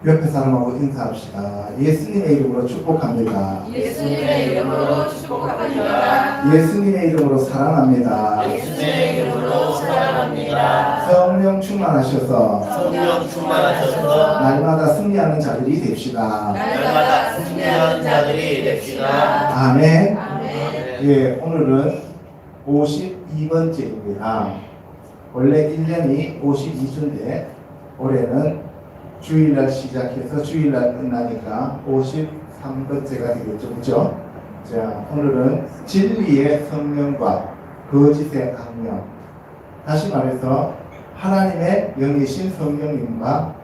옆에 사람하고 인사합시다. 예수님의 이름으로 축복합니다. 예수님의 이름으로 축복합니다. 예수님의 이름으로 사랑합니다. 예수님의 이름으로 사랑합니다. 성령 충만하셔서 성령 충만하셔서 날마다 승리하는 자들이 됩시다. 날마다 승리하는 자들이 됩시다. 아멘. 아멘. 예, 오늘은 52번째입니다. 원래 1년이 52주인데 올해는 주일날 시작해서 주일날 끝나니까 53번째가 되겠죠. 그렇죠? 자, 오늘은 진리의 성령과 거짓의 악령, 다시 말해서 하나님의 영이신 성령님과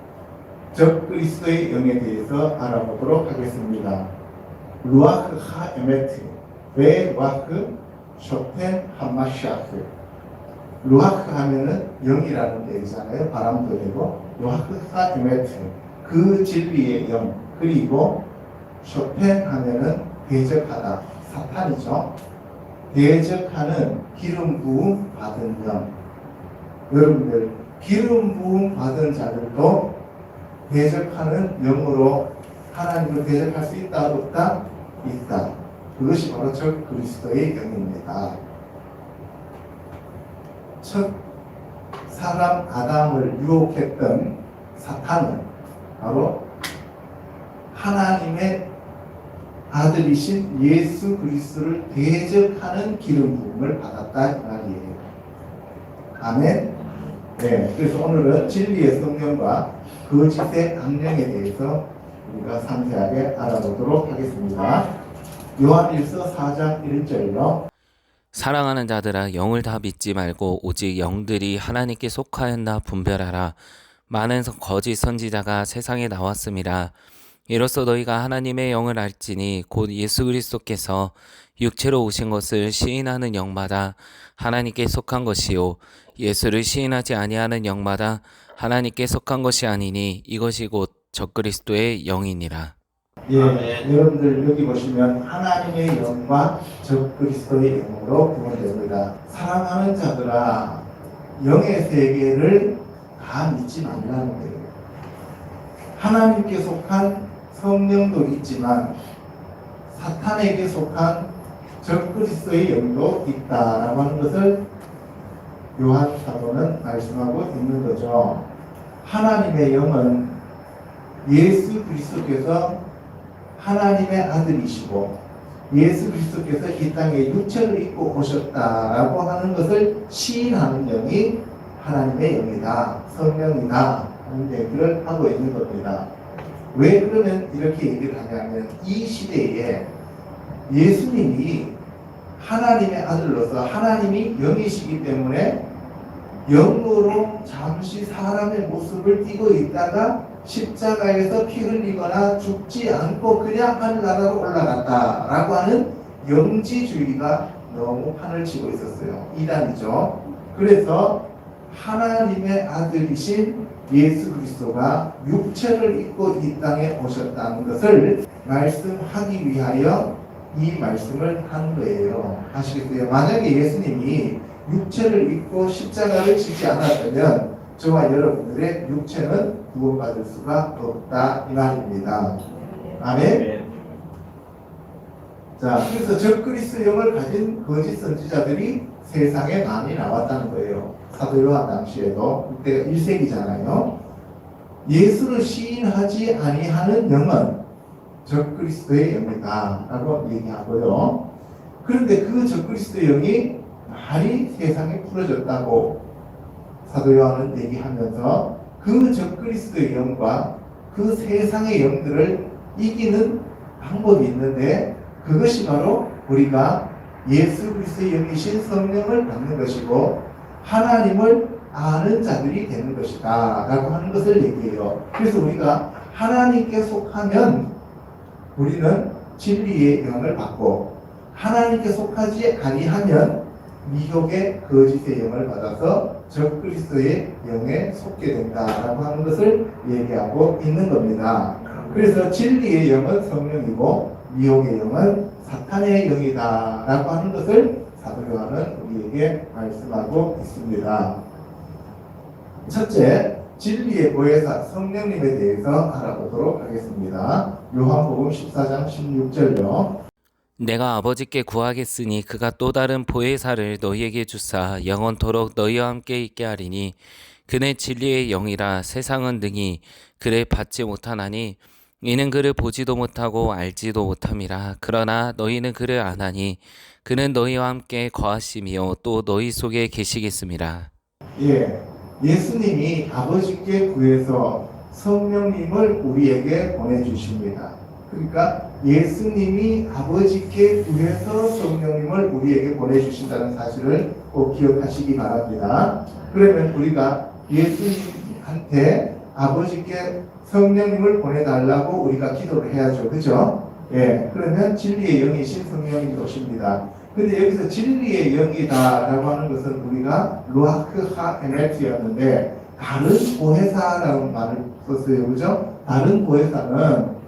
적그리스도의 영에 대해서 알아보도록 하겠습니다. 루아크 하에메트, 왜 루아크? 쇼펜 함마샤크. 루아크 하면은 영이라는 뜻이잖아요. 바람도 되고, 루아크 하에메트, 그 진리의 영. 그리고 쇼펜 하면은 대적하다, 사탄이죠. 대적하는 기름 부음 받은 영. 여러분들, 기름 부음 받은 자들도 대적하는 영으로 하나님을 대적할 수 있다, 없다? 있다. 그것이 바로 적 그리스도의 영입니다. 첫 사람 아담을 유혹했던 사탄은 바로 하나님의 아들이신 예수 그리스도를 대적하는 기름 부음을 받았다 이 말이에요. 아멘. 네, 그래서 오늘은 진리의 성령과 거짓의 악령에 대해서 우리가 상세하게 알아보도록 하겠습니다. 요한일서 4장 1절로 사랑하는 자들아, 영을 다 믿지 말고 오직 영들이 하나님께 속하였나 분별하라. 많은 거짓 선지자가 세상에 나왔습니다. 이로써 너희가 하나님의 영을 알지니 곧 예수 그리스도께서 육체로 오신 것을 시인하는 영마다 하나님께 속한 것이요 예수를 시인하지 아니하는 영마다 하나님께 속한 것이 아니니 이것이 곧 적그리스도의 영이니라. 예, 아멘. 여러분들 여기 보시면 하나님의 영과 적그리스도의 영으로 구분됩니다. 사랑하는 자들아, 영의 세계를 다 믿지 말라는 거예요. 하나님께 속한 성령도 있지만 사탄에게 속한 적그리스도의 영도 있다라고 하는 것을 요한 사도는 말씀하고 있는 거죠. 하나님의 영은 예수 그리스도께서 하나님의 아들이시고 예수 그리스도께서 이 땅에 육체를 입고 오셨다라고 하는 것을 시인하는 영이 하나님의 영이다, 성령이다 하는 얘기를 하고 있는 겁니다. 왜 그러면 이렇게 얘기를 하냐면 이 시대에 예수님이 하나님의 아들로서 하나님이 영이시기 때문에 영으로 잠시 사람의 모습을 띠고 있다가 십자가에서 피 흘리거나 죽지 않고 그냥 하늘나라로 올라갔다라고 하는 영지주의가 너무 판을 치고 있었어요. 이단이죠. 그래서 하나님의 아들이신 예수 그리스도가 육체를 입고 이 땅에 오셨다는 것을 말씀하기 위하여 이 말씀을 한 거예요. 아시겠어요? 만약에 예수님이 육체를 입고 십자가를 지지 않았다면 저와 여러분들의 육체는 구원받을 수가 없다 이 말입니다. 아멘. 자, 그래서 적그리스도 영을 가진 거짓 선지자들이 세상에 많이 나왔다는 거예요. 사도 요한 당시에도 그때가 1세기잖아요. 예수를 시인하지 아니하는 영은 적그리스도의 영이다 라고 얘기하고요. 그런데 그 적그리스도의 영이 많이 세상에 풀어졌다고 사도 요한은 얘기하면서 그 적그리스도의 영과 그 세상의 영들을 이기는 방법이 있는데 그것이 바로 우리가 예수 그리스도의 영이신 성령을 받는 것이고 하나님을 아는 자들이 되는 것이다 라고 하는 것을 얘기해요. 그래서 우리가 하나님께 속하면 우리는 진리의 영을 받고 하나님께 속하지 아니하면 미혹의 거짓의 영을 받아서 적그리스도의 영에 속게 된다라고 하는 것을 얘기하고 있는 겁니다. 그래서 진리의 영은 성령이고 미혹의 영은 사탄의 영이다라고 하는 것을 사도 요한은 우리에게 말씀하고 있습니다. 첫째, 진리의 보혜사 성령님에 대해서 알아보도록 하겠습니다. 요한복음 14장 16절요. 내가 아버지께 구하겠으니 그가 또 다른 보혜사를 너희에게 주사 영원토록 너희와 함께 있게 하리니 그는 진리의 영이라 세상은 능히 그를 받지 못하나니 이는 그를 보지도 못하고 알지도 못함이라. 그러나 너희는 그를 아나니 그는 너희와 함께 거하시며 또 너희 속에 계시겠습니다. 예수님이 아버지께 구해서 성령님을 우리에게 보내주십니다. 그러니까 예수님이 아버지께 구해서 성령님을 우리에게 보내주신다는 사실을 꼭 기억하시기 바랍니다. 그러면 우리가 예수님한테 아버지께 성령님을 보내달라고 우리가 기도를 해야죠. 그죠? 그러면 진리의 영이신 성령님이 오십니다. 근데 여기서 진리의 영이다라고 하는 것은 우리가 루아크 하에메트였는데 다른 보혜사라는 말을 썼어요. 그죠? 다른 보혜사는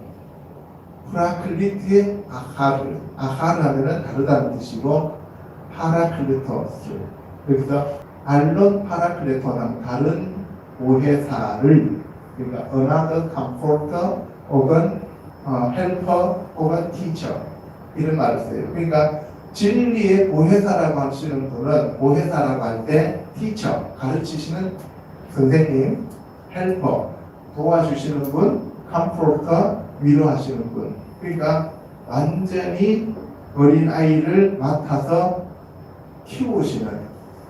프라클리트의 아하르 하면은 다르다는 뜻이고 파라클리토스. 그래서 알론 파라클리토는 다른 보혜사를, 그러니까 another comforter 혹은 helper 혹은 teacher 이런 말을 써요. 그러니까 진리의 보혜사라고 하시는 분은 보혜사라고 할 때 teacher 가르치시는 선생님, helper 도와주시는 분, comforter 위로하시는 분. 그러니까 완전히 어린 아이를 맡아서 키우시는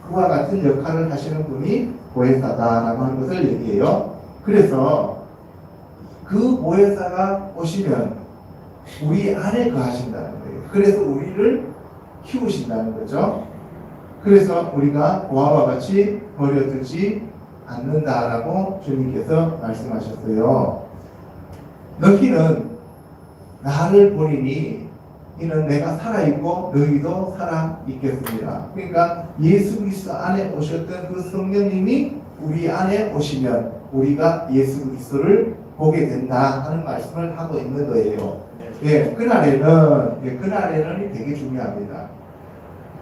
그와 같은 역할을 하시는 분이 보혜사다라고 하는 것을 얘기해요. 그래서 그 보혜사가 오시면 우리 안에 거하신다는 거예요. 그래서 우리를 키우신다는 거죠. 그래서 우리가 보아와 같이 버려두지 않는다라고 주님께서 말씀하셨어요. 너희는 나를 보리니 이는 내가 살아있고 너희도 살아있겠습니다. 그러니까 예수 그리스도 안에 오셨던 그 성령님이 우리 안에 오시면 우리가 예수 그리스도를 보게 된다 하는 말씀을 하고 있는 거예요. 그날에는 되게 중요합니다.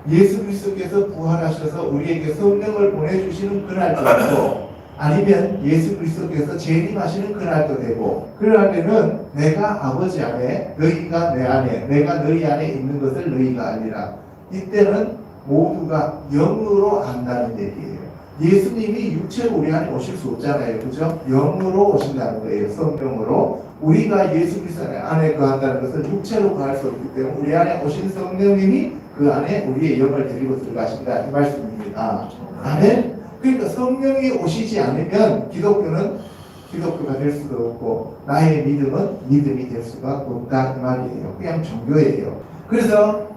예수 그리스도께서 부활하셔서 우리에게 성령을 보내주시는 그날도 있고 아니면 예수 그리스도께서 재림하시는 그날도 되고, 그날에는 내가 아버지 안에 너희가 내 안에 내가 너희 안에 있는 것을 너희가 알리라. 이때는 모두가 영으로 안다는 얘기예요. 예수님이 육체로 우리 안에 오실 수 없잖아요. 그죠? 영으로 오신다는 거예요. 성령으로. 우리가 예수 그리스도 안에 거한다는 것은 육체로 거할 수 없기 때문에 우리 안에 오신 성령님이 그 안에 우리의 영을 데리고 들어가신다 이 말씀입니다. 아멘. 그러니까 성령이 오시지 않으면 기독교가 될 수도 없고 나의 믿음은 믿음이 될 수가 없다 그 말이에요. 그냥 종교예요. 그래서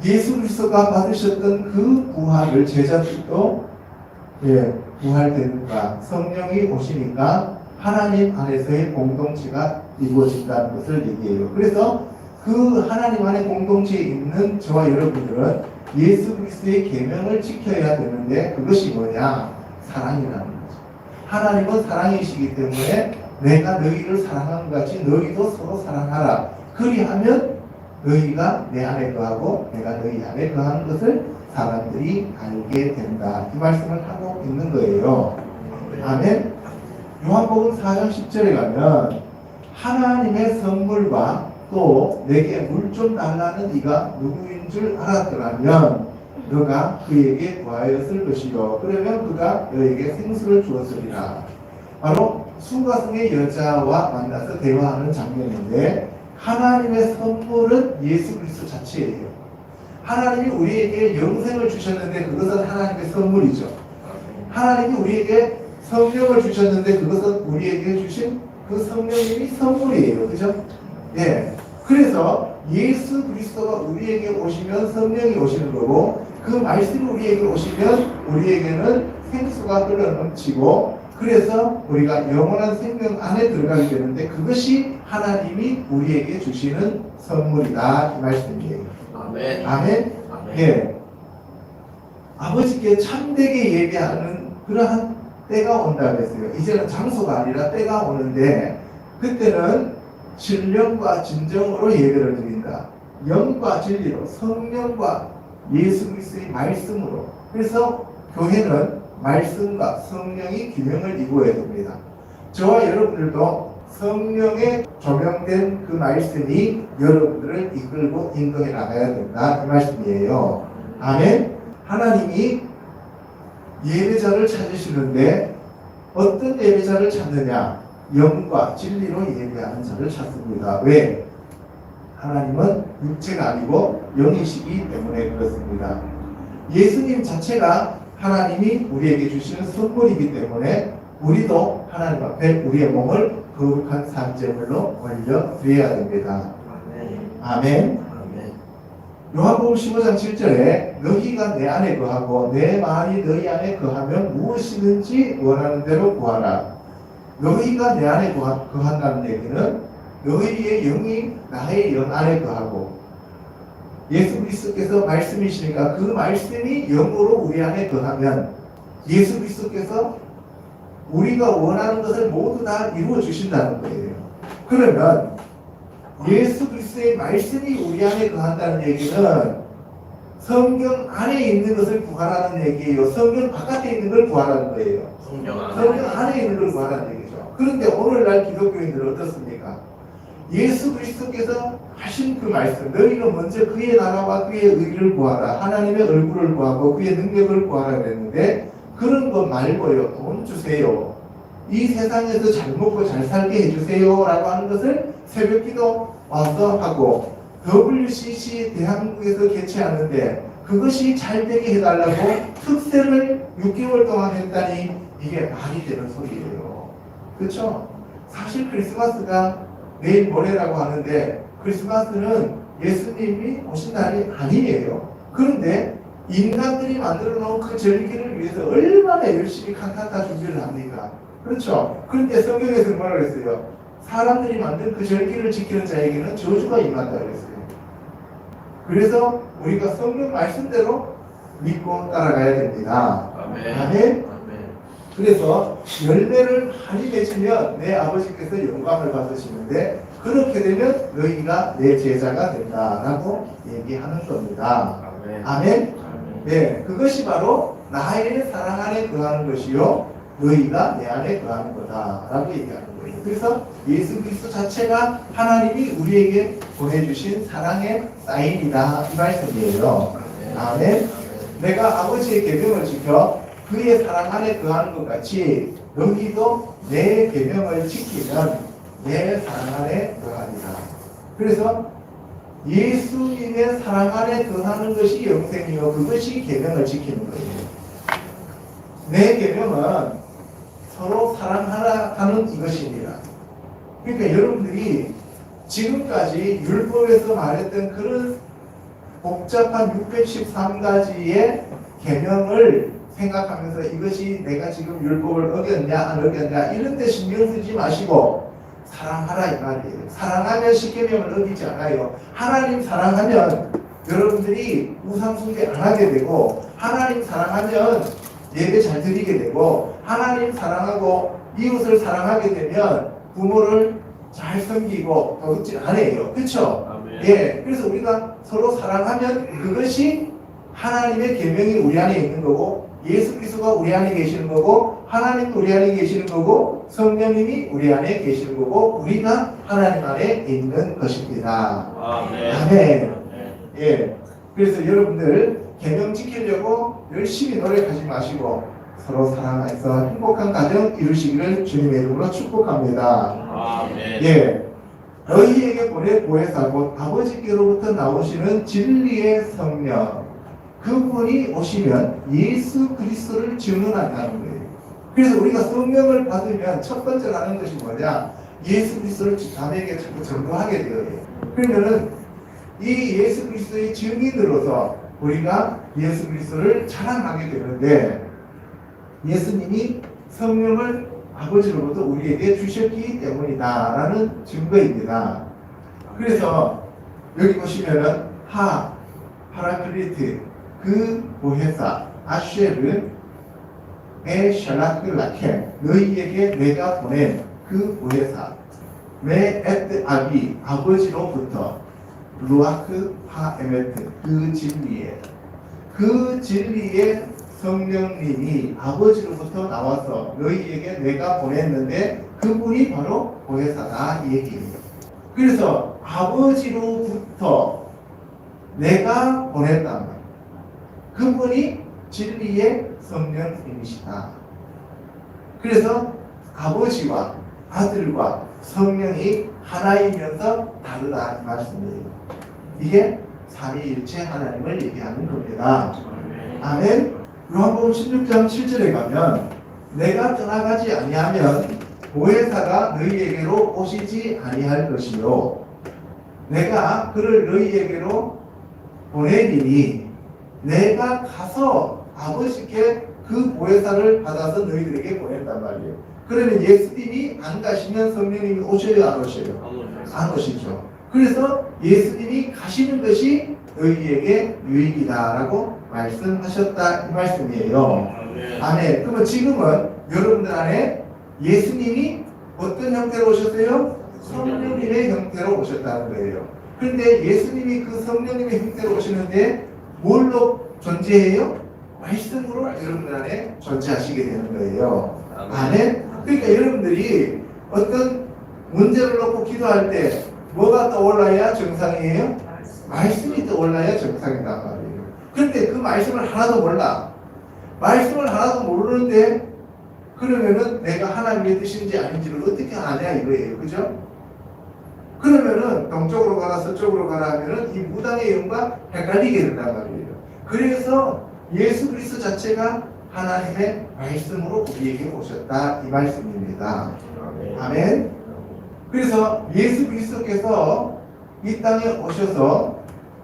예수 그리스도가 받으셨던 그 부활을 제자들도 부활되니까 성령이 오시니까 하나님 안에서의 공동체가 이루어진다는 것을 얘기해요. 그래서 그 하나님 안에 공동체에 있는 저와 여러분들은 예수 그리스도의 계명을 지켜야 되는데 그것이 뭐냐? 사랑이라는 거죠. 하나님은 사랑이시기 때문에 내가 너희를 사랑한 것 같이 너희도 서로 사랑하라. 그리하면 너희가 내 안에 거하고 내가 너희 안에 거하는 것을 사람들이 알게 된다. 이 말씀을 하고 있는 거예요. 아멘. 요한복음 4장 10절에 가면 하나님의 선물과 또 내게 물 좀 달라는 이가 누구인 줄 알았더라면 너가 그에게 구하였을 것이요 그러면 그가 너에게 생수를 주었으리라. 바로 수가성의 여자와 만나서 대화하는 장면인데 하나님의 선물은 예수 그리스도 자체예요. 하나님이 우리에게 영생을 주셨는데 그것은 하나님의 선물이죠. 하나님이 우리에게 성령을 주셨는데 그것은 우리에게 주신 그 성령님이 선물이에요. 그죠? 그래서 예수 그리스도가 우리에게 오시면 성령이 오시는 거고 그 말씀이 우리에게 오시면 우리에게는 생수가 흘러넘치고 그래서 우리가 영원한 생명 안에 들어가게 되는데 그것이 하나님이 우리에게 주시는 선물이다 이 말씀이에요. 아멘. 아멘. 아버지께 참되게 예배하는 그러한 때가 온다 그랬어요. 이제는 장소가 아니라 때가 오는데 그때는 신령과 진정으로 예배를 드린다. 영과 진리로 성령과 예수 그리스도의 말씀으로. 그래서 교회는 말씀과 성령이 균형을 이루어야 됩니다. 저와 여러분들도 성령에 조명된 그 말씀이 여러분들을 이끌고 인도해 나가야 된다 이 말씀이에요. 아멘. 하나님이 예배자를 찾으시는데 어떤 예배자를 찾느냐? 영과 진리로 예배하는 자를 찾습니다. 왜? 하나님은 육체가 아니고 영이시기 때문에 그렇습니다. 예수님 자체가 하나님이 우리에게 주시는 선물이기 때문에 우리도 하나님 앞에 우리의 몸을 거룩한 산제물로 올려드려야 됩니다. 아멘. 요한복음 15장 7절에 너희가 내 안에 거하고 내 말이 너희 안에 거하면 무엇이든지 원하는 대로 구하라. 너희가 내 안에 거한다는 얘기는 너희의 영이 나의 영 안에 거하고 예수 그리스도께서 말씀이시니까 그 말씀이 영으로 우리 안에 거하면 예수 그리스도께서 우리가 원하는 것을 모두 다 이루어 주신다는 거예요. 그러면 예수 그리스도의 말씀이 우리 안에 거한다는 얘기는 성경 안에 있는 것을 구하라는 얘기예요. 성경 바깥에 있는 걸 구하라는 거예요. 성경 안에 있는 걸 구하라는 얘기죠. 그런데 오늘날 기독교인들은 어떻습니까? 예수 그리스도께서 하신 그 말씀, 너희는 먼저 그의 나라와 그의 의를 구하라. 하나님의 얼굴을 구하고 그의 능력을 구하라 그랬는데 그런 것 말고요. 돈 주세요. 이 세상에서 잘 먹고 잘 살게 해주세요 라고 하는 것을 새벽기도 와서 하고 WCC 대한민국에서 개최하는데 그것이 잘 되게 해달라고 특세를 6개월 동안 했다니 이게 말이 되는 소리예요. 그렇죠? 사실 크리스마스가 내일 모레라고 하는데 크리스마스는 예수님이 오신 날이 아니에요. 그런데 인간들이 만들어 놓은 그 절기를 위해서 얼마나 열심히 칸타타 준비를 합니까? 그렇죠? 그런데 성경에서 뭐라 그랬어요? 사람들이 만든 그 절기를 지키는 자에게는 저주가 임한다 그랬어요. 그래서 우리가 성경 말씀대로 믿고 따라가야 됩니다. 아멘. 그래서 열매를 많이 맺으면 내 아버지께서 영광을 받으시는데 그렇게 되면 너희가 내 제자가 된다라고 얘기하는 겁니다. 아멘. 네, 그것이 바로 나의 사랑 안에 거하는 것이요 너희가 내 안에 거하는 거다라고 얘기하는 거예요. 그래서 예수 그리스도 자체가 하나님이 우리에게 보내주신 사랑의 사인이다 이 말씀이에요. 아멘. 내가 아버지의 계명을 지켜 그의 사랑 안에 거하는 것 같이 너희도 내 계명을 지키면 내 사랑 안에 거하리라. 그래서 예수님의 사랑 안에 거하는 것이 영생이요 그것이 계명을 지키는 거예요. 내 계명은 서로 사랑하라 하는 이것입니다. 그러니까 여러분들이 지금까지 율법에서 말했던 그런 복잡한 613가지의 계명을 생각하면서 이것이 내가 지금 율법을 어겼냐 안 어겼냐 이런 데 신경 쓰지 마시고 사랑하라 이 말이에요. 사랑하면 십계명을 어기지 않아요. 하나님 사랑하면 여러분들이 우상숭배 안 하게 되고 하나님 사랑하면 예배 잘 드리게 되고 하나님 사랑하고 이웃을 사랑하게 되면 부모를 잘 섬기고 도둑질 안 해요. 그렇죠? 예. 그래서 우리가 서로 사랑하면 그것이 하나님의 계명이 우리 안에 있는 거고 예수 그리스도가 우리 안에 계시는 거고 하나님이 우리 안에 계시는 거고 성령님이 우리 안에 계시는 거고 우리가 하나님 안에 있는 것입니다. 아멘. 예. 그래서 여러분들 계명 지키려고 열심히 노력하지 마시고 서로 사랑해서 행복한 가정 이루시기를 주님의 이름으로 축복합니다. 예. 너희에게 보낼 보혜사 곧 아버지께로부터 나오시는 진리의 성령 그분이 오시면 예수 그리스도를 증언한다는 거예요. 그래서 우리가 성령을 받으면 첫 번째로 하는 것이 뭐냐? 예수 그리스도를 남에게 자꾸 전도하게 되어요. 그러면은 이 예수 그리스도의 증인으로서 우리가 예수 그리스도를 자랑하게 되는데 예수님이 성령을 아버지로부터 우리에게 주셨기 때문이다라는 증거입니다. 그래서 여기 보시면은 파라클리트 그 보혜사 아쉐르 에샬라클라케 너희에게 내가 보낸 그 보혜사 메 에트 아비 아버지로부터 루아크 파 에메트 그 진리의 성령님이 아버지로부터 나와서 너희에게 내가 보냈는데 그분이 바로 보혜사다 이 얘기예요. 그래서 아버지로부터 내가 보냈단 말이에요. 그분이 진리의 성령님이시다. 그래서 아버지와 아들과 성령이 하나이면서 다르다 이 말씀이에요. 이게 삼위일체 하나님을 얘기하는 겁니다. 아멘. 요한복음 16장 7절에 가면 내가 떠나가지 아니하면 보혜사가 너희에게로 오시지 아니할 것이요 내가 그를 너희에게로 보내리니 내가 가서 아버지께 그 보혜사를 받아서 너희들에게 보낸단 말이에요. 그러면 예수님이 안 가시면 성령님이 오셔요 안 오셔요? 안 오시죠. 그래서 예수님이 가시는 것이 너희에게 유익이다라고 말씀하셨다 이 말씀이에요. 아멘. 그러면 지금은 여러분들 안에 예수님이 어떤 형태로 오셨어요? 성령님의 형태로 오셨다는 거예요. 그런데 예수님이 그 성령님의 형태로 오시는데 뭘로 존재해요? 말씀으로 여러분들 안에 존재하시게 되는 거예요. 아멘. 그러니까 여러분들이 어떤 문제를 놓고 기도할 때 뭐가 떠올라야 정상이에요? 말씀이 떠올라야 정상이단 말이에요. 그런데 그 말씀을 하나도 몰라. 말씀을 하나도 모르는데 그러면은 내가 하나님의 뜻인지 아닌지를 어떻게 아냐 이거예요. 그죠? 그러면은 동쪽으로 가라 서쪽으로 가라 하면은 이 무당의 영과 헷갈리게 된단 말이에요. 그래서 예수 그리스도 자체가 하나님의 말씀으로 우리에게 오셨다 이 말씀입니다. 아멘. 그래서 예수 그리스도께서 이 땅에 오셔서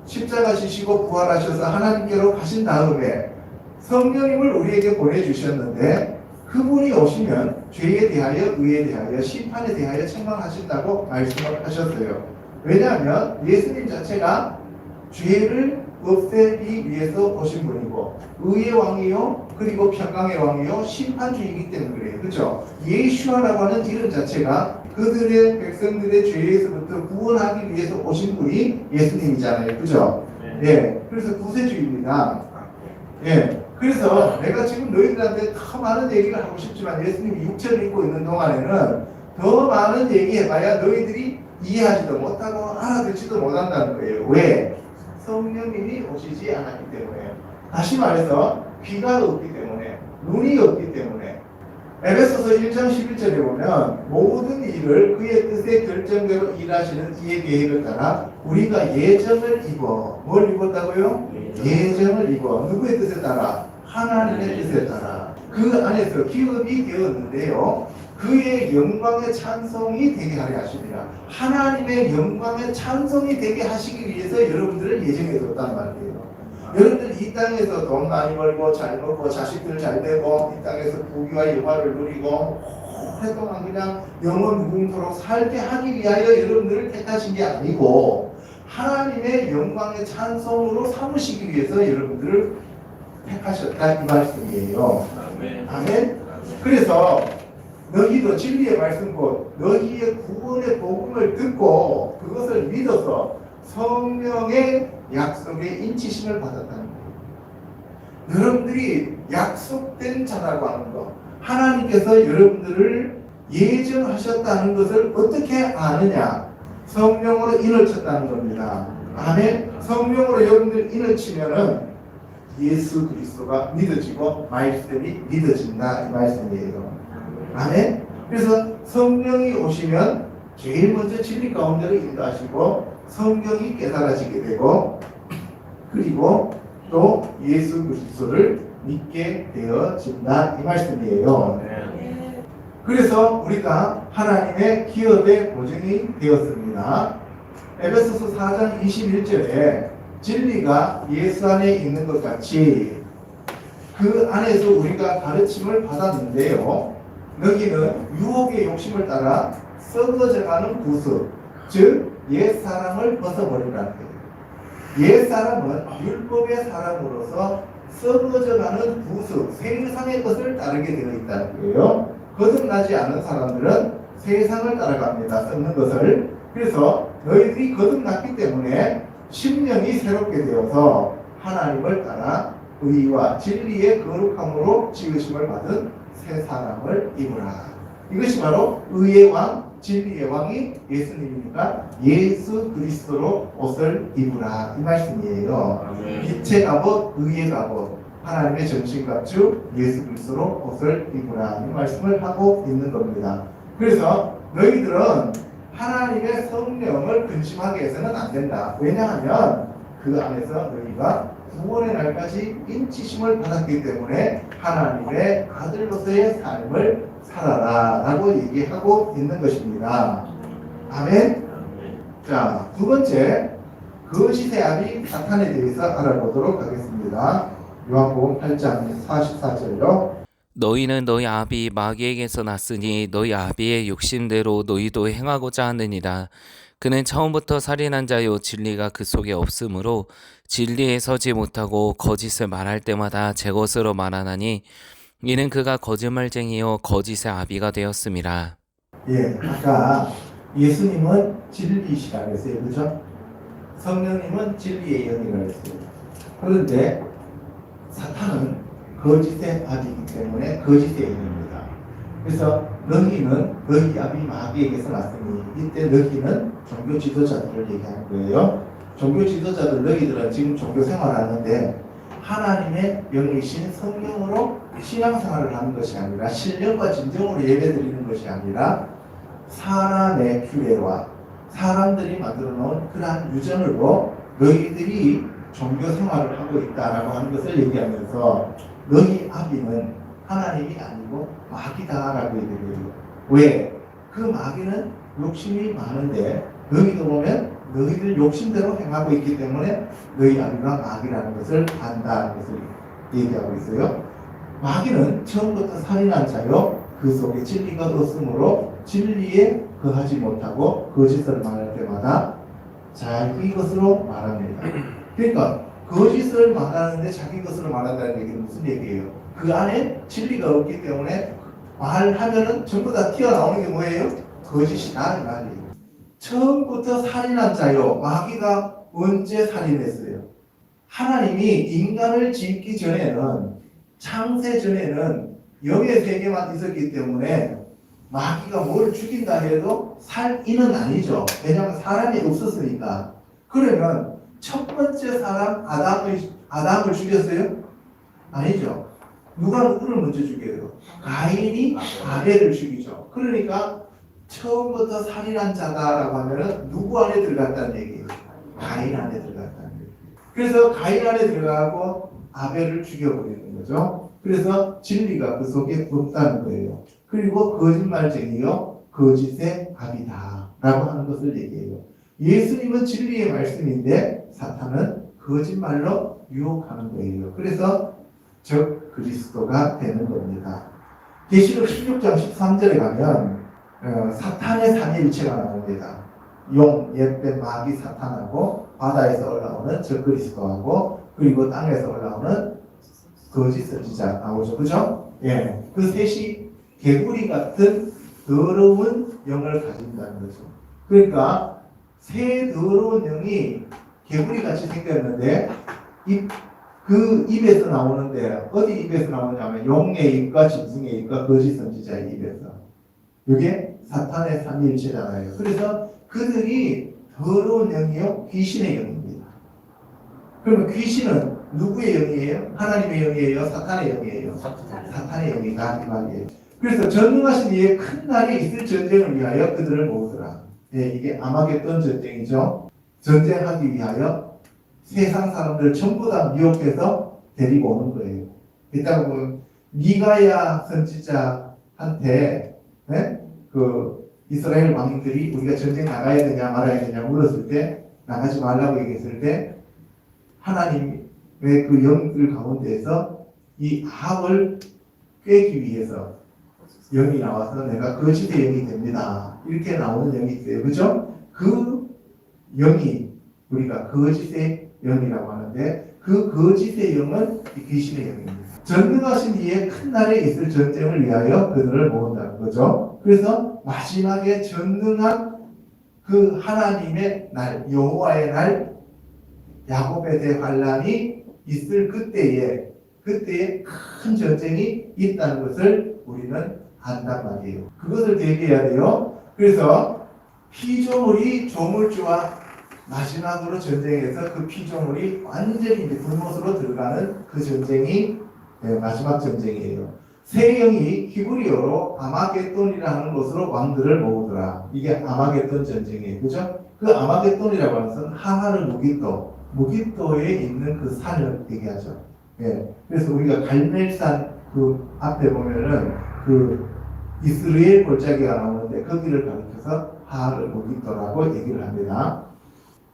십자가 지시고 부활하셔서 하나님께로 가신 다음에 성령님을 우리에게 보내주셨는데 그분이 오시면 죄에 대하여 의에 대하여 심판에 대하여 책망하신다고 말씀을 하셨어요. 왜냐하면 예수님 자체가 죄를 없애기 위해서 오신 분이고 의의 왕이요 그리고 평강의 왕이요 심판주이기 때문에 그래요. 그렇죠? 예수아라고 하는 이름 자체가 그들의 백성들의 죄에서부터 구원하기 위해서 오신 분이 예수님이잖아요. 그죠? 예. 그래서 구세주입니다. 예. 그래서 내가 지금 너희들한테 더 많은 얘기를 하고 싶지만 예수님이 육체를 입고 있는 동안에는 더 많은 얘기 해봐야 너희들이 이해하지도 못하고 알아듣지도 못한다는 거예요. 왜? 성령님이 오시지 않았기 때문에. 다시 말해서 귀가 없기 때문에 눈이 없기 때문에 에베소서 1장 11절에 보면 모든 일을 그의 뜻의 결정대로 일하시는 이의 계획을 따라 우리가 예정을 입어 뭘 입었다고요? 예정을 입어 누구의 뜻에 따라? 하나님의 뜻에 따라 그 안에서 기업이 되었는데요 그의 영광의 찬송이 되게 하려 하십니다. 하나님의 영광의 찬송이 되게 하시기 위해서 여러분들을 예정해 뒀단 말이에요. 여러분들 이 땅에서 돈 많이 벌고 잘 먹고 자식들 잘 되고 이 땅에서 부귀와 영화를 누리고 오랫동안 그냥 영원 무궁토록 살게 하기 위하여 여러분들을 택하신 게 아니고 하나님의 영광의 찬송으로 삼으시기 위해서 여러분들을 택하셨다 이 말씀이에요. 아멘. 그래서 너희도 진리의 말씀 곧 너희의 구원의 복음을 듣고 그것을 믿어서 성령의 약속의 인치심을 받았다는 거예요. 여러분들이 약속된 자라고 하는 것 하나님께서 여러분들을 예정하셨다는 것을 어떻게 아느냐? 성령으로 인을 쳤다는 겁니다. 아멘. 성령으로 여러분들 인을 치면은 예수 그리스도가 믿어지고 말씀이 믿어진다 이 말씀이에요. 아멘. 그래서 성령이 오시면 제일 먼저 진리 가운데로 인도하시고 성경이 깨달아지게 되고 그리고 또 예수 그리스도를 믿게 되어진다 이 말씀이에요. 그래서 우리가 하나님의 기업의 보증이 되었습니다. 에베소서 4장 21절에 진리가 예수 안에 있는 것 같이 그 안에서 우리가 가르침을 받았는데요. 여기는 유혹의 욕심을 따라 썩어져가는 구습, 즉 옛사람을 벗어버리라는 거예요. 옛사람은 율법의 사람으로서 썩어져가는 구습, 세상의 것을 따르게 되어 있다는 거예요. 거듭나지 않은 사람들은 세상을 따라갑니다. 썩는 것을. 그래서 너희들이 거듭났기 때문에 심령이 새롭게 되어서 하나님을 따라 의와 진리의 거룩함으로 지으심을 받은 새 사람을 입으라. 이것이 바로 의의 왕, 진리의 왕이 예수님이니까 예수 그리스도로 옷을 입으라 이 말씀이에요. 빛의 갑옷, 의의 갑옷, 하나님의 전신갑주 예수 그리스도로 옷을 입으라 이 말씀을 하고 있는 겁니다. 그래서 너희들은 하나님의 성령을 근심하게 해서는 안 된다. 왜냐하면 그 안에서 너희가 구원의 날까지 인치심을 받았기 때문에 하나님의 아들로서의 삶을 살아라 라고 얘기하고 있는 것입니다. 아멘. 자, 두 번째 거짓의 아비 사탄에 대해서 알아보도록 하겠습니다. 요한복음 8장 44절로 너희는 너희 아비 마귀에게서 났으니 너희 아비의 욕심대로 너희도 행하고자 하느니라. 그는 처음부터 살인한 자요 진리가 그 속에 없으므로 진리에 서지 못하고 거짓을 말할 때마다 제 것으로 말하나니 이는 그가 거짓말쟁이요 거짓의 아비가 되었음이라. 예, 아까 예수님은 진리시라 그랬어요. 그죠? 성령님은 진리의 영이라 했어요. 그런데 사탄은 거짓의 아비이기 때문에 거짓의 영입니다. 그래서 너희는 너희 아비 마귀에게서 났으니 이때 너희는 종교 지도자들을 얘기하는 거예요. 종교 지도자들 너희들은 지금 종교 생활하는데 하나님의 영이신 성령으로 신앙생활을 하는 것이 아니라 신령과 진정으로 예배드리는 것이 아니라 사람의 규례와 사람들이 만들어 놓은 그러한 유전으로 너희들이 종교 생활을 하고 있다라고 하는 것을 얘기하면서 너희 아비는 하나님이 아니고 마귀다라고 얘기해요. 왜? 그 마귀는 욕심이 많은데 너희도 보면 너희들 욕심대로 행하고 있기 때문에 너희 아비가 마귀라는 것을 안다는 것을 얘기하고 있어요. 마귀는 처음부터 살인한 자요 그 속에 진리가 없으므로 진리에 거하지 못하고 거짓을 말할 때마다 자기 것으로 말합니다. 그러니까 거짓을 말하는데 자기 것으로 말한다는 얘기는 무슨 얘기예요? 그 안에 진리가 없기 때문에 말하면은 전부 다 튀어나오는 게 뭐예요? 거짓이다 이 말이에요. 처음부터 살인한 자요 마귀가 언제 살인했어요? 하나님이 인간을 짓기 전에는 창세 전에는 영의 세계만 있었기 때문에 마귀가 뭘 죽인다 해도 살인은 아니죠. 왜냐하면 사람이 없었으니까. 그러면 첫 번째 사람 아담을 죽였어요? 아니죠. 누가 누구를 먼저 죽여요? 가인이 아벨을 죽이죠. 그러니까 처음부터 살인한 자다라고 하면은 누구 안에 들어갔다는 얘기예요? 가인 안에 들어갔다는 얘기예요. 그래서 가인 안에 들어가고 아벨을 죽여버리는 거죠. 그래서 진리가 그 속에 없다는 거예요. 그리고 거짓말쟁이요 거짓의 아비다 라고 하는 것을 얘기해요. 예수님은 진리의 말씀인데 사탄은 거짓말로 유혹하는 거예요. 그래서 즉 그리스도가 되는 겁니다. 계시록 16장 13절에 가면 사탄의 삼위일체가 나옵니다. 용, 옛뱀, 마귀, 사탄하고 바다에서 올라오는 즉 그리스도하고 그리고 땅에서 올라오는 거짓 선지자 나오죠. 그죠? 예. 그 셋이 개구리 같은 더러운 영을 가진다는 거죠. 그러니까 새 더러운 영이 개구리 같이 생겼는데 그 입에서 나오는데 어디 입에서 나오냐면 용의 입과 짐승의 입과 거짓 선지자의 입에서. 이게 사탄의 삼위일체잖아요. 그래서 그들이 더러운 영이요 귀신의 영입니다. 그러면 귀신은 누구의 영이에요? 하나님의 영이에요? 사탄의 영이에요? 사탄의 영이다 이 말이에요. 그래서 전능하신 이의 큰 날이 있을 전쟁을 위하여 그들을 모으더라. 예, 이게 아마겟돈 전쟁이죠. 전쟁하기 위하여 세상 사람들 전부 다 미혹해서 데리고 오는 거예요. 이따가 보면 미가야 선지자한테 그 이스라엘 왕들이 우리가 전쟁 나가야 되냐 말아야 되냐 물었을 때 나가지 말라고 얘기했을 때 하나님의 그 영들 가운데에서 이 아합을 꿰기 위해서 영이 나와서 내가 거짓의 영이 됩니다. 이렇게 나오는 영이 있어요. 그죠? 그 영이 우리가 거짓의 영이라고 하는데 그 거짓의 영은 귀신의 영입니다. 전능하신 이의 큰 날에 있을 전쟁을 위하여 그들을 모은다는 거죠. 그래서 마지막에 전능한 그 하나님의 날, 여호와의 날, 야곱의 대환란이 있을 그때에 큰 전쟁이 있다는 것을 우리는 안단 말이에요. 그것을 대비해야 돼요. 그래서 피조물이 조물주와 마지막으로 전쟁에서 그 피조물이 완전히 이제 불못으로 들어가는 그 전쟁이 마지막 전쟁이에요. 세 영이 히브리어로 아마겟돈이라 하는 곳으로 왕들을 모으더라. 이게 아마겟돈 전쟁이에요. 그죠? 그 아마겟돈이라고 하는 것은 하하르 무깃도에 있는 그 산을 얘기하죠. 예. 그래서 우리가 갈멜산 그 앞에 보면은 그 이스라엘 골짜기가 나오는데 거기를 가리켜서 하하르 무깃도라고 얘기를 합니다.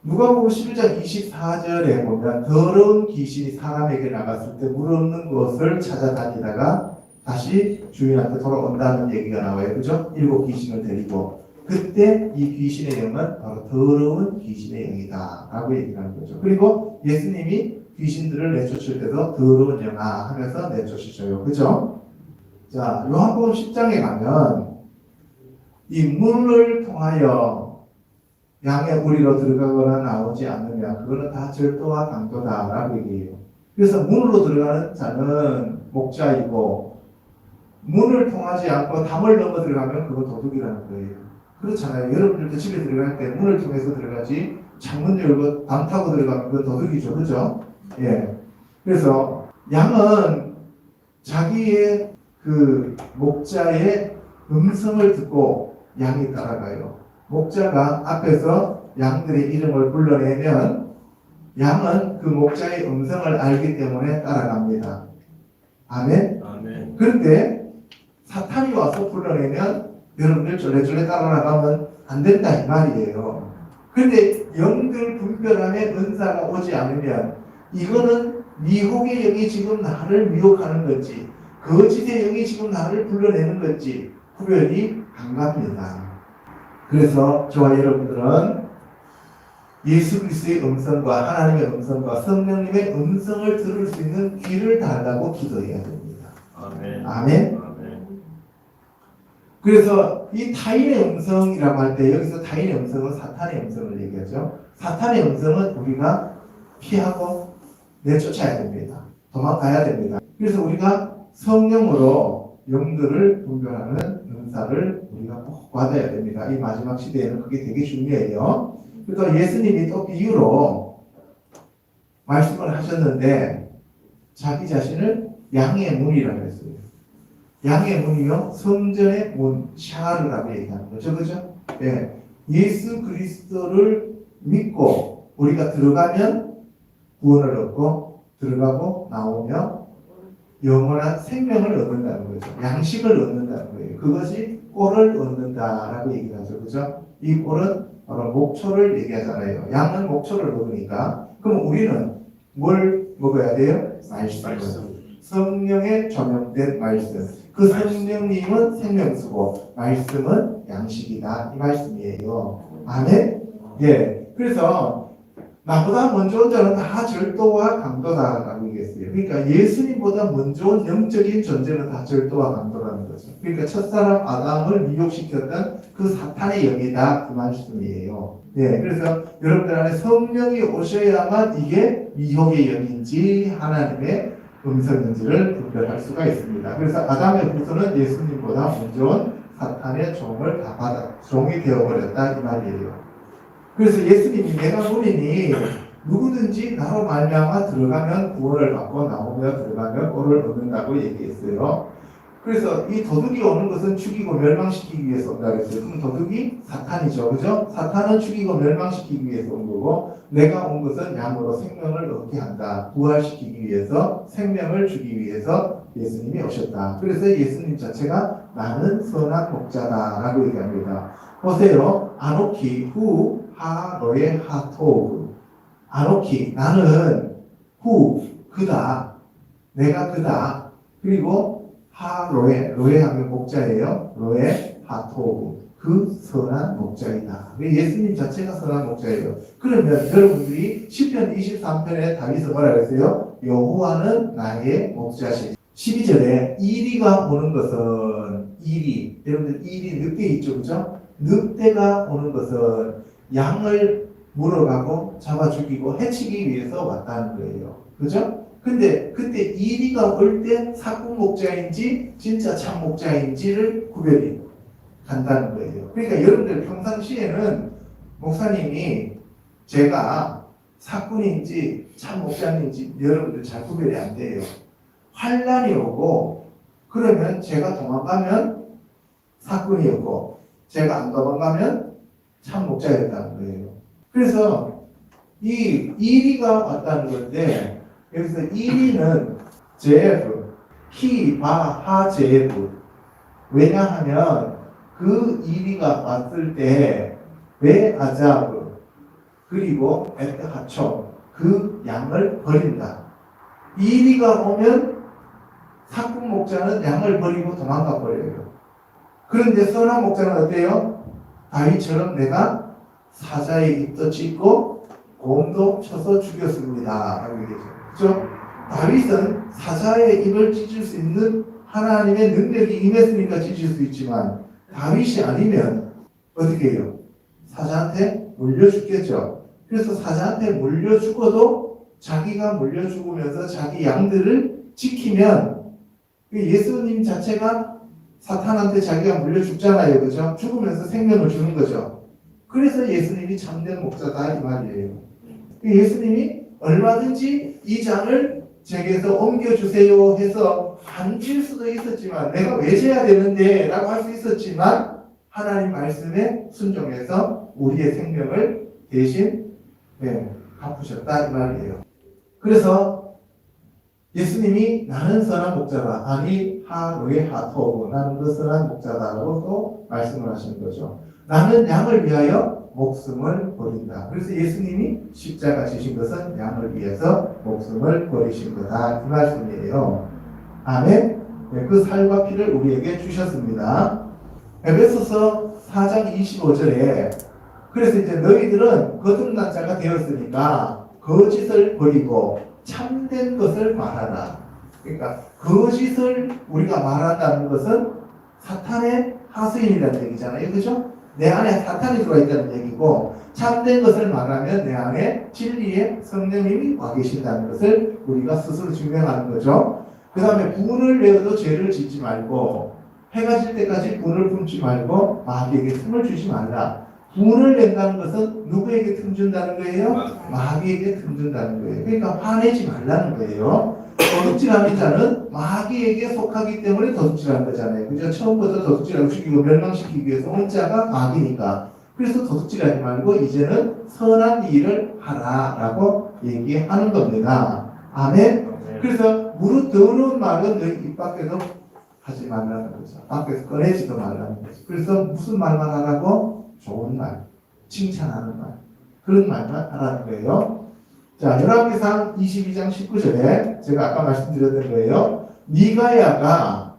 누가복음 11장 24절에 보면 더러운 귀신이 사람에게 나갔을 때 물 없는 곳을 찾아다니다가 다시 주인한테 돌아온다는 얘기가 나와요. 그죠? 7 귀신을 데리고. 그때 이 귀신의 영은 바로 더러운 귀신의 영이다 라고 얘기를 하는 거죠. 그리고 예수님이 귀신들을 내쫓을 때도 더러운 영아 하면서 내쫓으셔요. 그죠? 자, 요한복음 10장에 가면 이 문을 통하여 양의 우리로 들어가거나 나오지 않느냐, 그거는 다 절도와 강도다라고 얘기해요. 그래서 문으로 들어가는 자는 목자이고, 문을 통하지 않고 담을 넘어 들어가면 그거 도둑이라는 거예요. 그렇잖아요. 여러분들도 집에 들어갈 때 문을 통해서 들어가지, 창문 열고 담 타고 들어가면 그건 도둑이죠. 그죠? 예. 그래서 양은 자기의 그 목자의 음성을 듣고 양이 따라가요. 목자가 앞에서 양들의 이름을 불러내면 양은 그 목자의 음성을 알기 때문에 따라갑니다. 아멘? 아멘. 그런데 사탄이 와서 불러내면 여러분들 쫄래쫄래 따라나가면 안 된다 이 말이에요. 그런데 영들 분별함의 은사가 오지 않으면 이거는 미혹의 영이 지금 나를 미혹하는 건지 거짓의 영이 지금 나를 불러내는 건지 구별이 안 갑니다. 그래서 저와 여러분들은 예수 그리스도의 음성과 하나님의 음성과 성령님의 음성을 들을 수 있는 귀를 달라고 기도해야 됩니다. 아멘. 아멘. 아멘. 그래서 이 타인의 음성이라고 할 때 여기서 타인의 음성은 사탄의 음성을 얘기하죠. 사탄의 음성은 우리가 피하고 내쫓아야 됩니다. 도망가야 됩니다. 그래서 우리가 성령으로 영들을 분별하는 은사를 우리가 꼭 받아야 됩니다. 이 마지막 시대에는 그게 되게 중요해요. 그래서 예수님이 또 비유로 말씀을 하셨는데 자기 자신을 양의 문이라고 했어요. 양의 문이요, 성전의 문, 샤르라고 얘기하는 거죠. 그죠? 네. 예수 그리스도를 믿고 우리가 들어가면 구원을 얻고 들어가고 나오며 영원한 생명을 얻는다는 거죠. 양식을 얻는다는 거예요. 그것이 꼴을 얻는다라고 얘기하죠. 그죠? 이 꼴은 바로 목초를 얘기하잖아요. 양은 목초를 먹으니까. 그럼 우리는 뭘 먹어야 돼요? 말씀. 성령의 조명된 말씀. 그 성령님은 생명수고 말씀은 양식이다. 이 말씀이에요. 아멘? 예. 그래서 나보다 먼저 온 자는 다 절도와 강도다라고 얘기했어요. 그러니까 예수님보다 먼저 온 영적인 존재는 다 절도와 강도라는 거죠. 그러니까 첫사람 아담을 미혹시켰던 그 사탄의 영이다. 그 말씀이에요. 예, 그래서 여러분들 안에 성령이 오셔야만 이게 미혹의 영인지 하나님의 음성인지를 분별할 수가 있습니다. 그래서 아담의 후손은 예수님보다 먼저 온 사탄의 종을 다 받아 종이 되어버렸다 이 말이에요. 그래서 예수님이 내가 문이니 누구든지 나로 말미암아 들어가면 구원을 받고 나오며 들어가면 꼴을 얻는다고 얘기했어요. 그래서 이 도둑이 오는 것은 죽이고 멸망시키기 위해서 온다고 했어요. 그럼 도둑이 사탄이죠. 그죠? 사탄은 죽이고 멸망시키기 위해서 온 거고 내가 온 것은 양으로 생명을 얻게 한다. 부활시키기 위해서 생명을 주기 위해서 예수님이 오셨다. 그래서 예수님 자체가 나는 선한 목자다라고 얘기합니다. 보세요. 아노키 후 하 너의 하토브. 아노키 나는 후 그다. 내가 그다. 그리고 하 로에 하면 목자예요. 로에 하토브 그 선한 목자이다. 예수님 자체가 선한 목자예요. 그러면 여러분들이 시편 23편에 다윗은 뭐라 그랬어요? 여호와는 나의 목자시. 12절에 이리가 오는 것은 이리 여러분들 이리 늑대 있죠, 그죠? 늑대가 오는 것은 양을 물어가고 잡아 죽이고 해치기 위해서 왔다는 거예요. 그죠? 근데 그때 이리가 올 때 사꾼 목자인지 진짜 참 목자인지를 구별이 간다는 거예요. 그러니까 여러분들 평상시에는 목사님이 제가 사꾼인지 참 목자인지 여러분들 잘 구별이 안 돼요. 환란이 오고 그러면 제가 도망가면 사꾼이었고 제가 안 도망가면 참 목자였다는 거예요. 그래서 이 이리가 왔다는 건데 여기서 이리는 제프, 히, 바, 하, 제프. 왜냐하면 그 이리가 왔을 때 베아자브 그리고 에트하초 그 양을 버린다. 이리가 오면 사꾼 목자는 양을 버리고 도망가 버려요. 그런데 선한 목자는 어때요? 다윗처럼 내가 사자의 입도 찢고 곰도 쳐서 죽였습니다. 라고 얘기하죠. 그렇죠? 다윗은 사자의 입을 찢을 수 있는 하나님의 능력이 임했으니까 찢을 수 있지만 다윗이 아니면 어떻게 해요? 사자한테 물려 죽겠죠. 그래서 사자한테 물려 죽어도 자기가 물려 죽으면서 자기 양들을 지키면 예수님 자체가 사탄한테 자기가 물려 죽잖아요. 그죠? 죽으면서 생명을 주는 거죠. 그래서 예수님이 참된 목자다 이 말이에요. 예수님이 얼마든지 이 잔을 제게서 옮겨주세요 해서 안 질 수도 있었지만 내가 왜 져야 되는데 라고 할 수 있었지만 하나님 말씀에 순종해서 우리의 생명을 대신 갚으셨다 이 말이에요. 그래서 예수님이 나는 선한 목자다. 아니 하루의 하토 나는 그 선한 목자다라고 또 말씀을 하시는 거죠. 나는 양을 위하여 목숨을 버린다. 그래서 예수님이 십자가 지신 것은 양을 위해서 목숨을 버리신 거다. 이 말씀이에요. 아멘. 그 살과 피를 우리에게 주셨습니다. 에베소서 4장 25절에 그래서 이제 너희들은 거듭난 자가 되었으니까 거짓을 버리고 참된 것을 말하라. 그러니까 거짓을 우리가 말한다는 것은 사탄의 하수인이라는 얘기잖아요. 그죠? 내 안에 사탄이 들어와 있다는 얘기고 참된 것을 말하면 내 안에 진리의 성령님이 와 계신다는 것을 우리가 스스로 증명하는 거죠. 그 다음에 분을 내어도 죄를 짓지 말고 해가 질 때까지 분을 품지 말고 마귀에게 틈을 주지 말라. 분을 낸다는 것은 누구에게 틈 준다는 거예요? 마귀에게 틈 준다는 거예요. 그러니까 화내지 말라는 거예요. 도둑질하는 자는 마귀에게 속하기 때문에 도둑질하는 거잖아요. 그죠? 처음부터 도둑질하고 죽이고 멸망시키기 위해서 온 자가 마귀니까. 그래서 도둑질하지 말고 이제는 선한 일을 하라라고 얘기하는 겁니다. 아멘. 그래서 무릇 더러운 말은 너희 입 밖에서 하지 말라는 거죠. 밖에서 꺼내지도 말라는 거죠. 그래서 무슨 말만 하라고? 좋은 말, 칭찬하는 말, 그런 말만 하라는 거예요. 자, 열왕기상 22장 19절에 제가 아까 말씀드렸던 거예요. 미가야가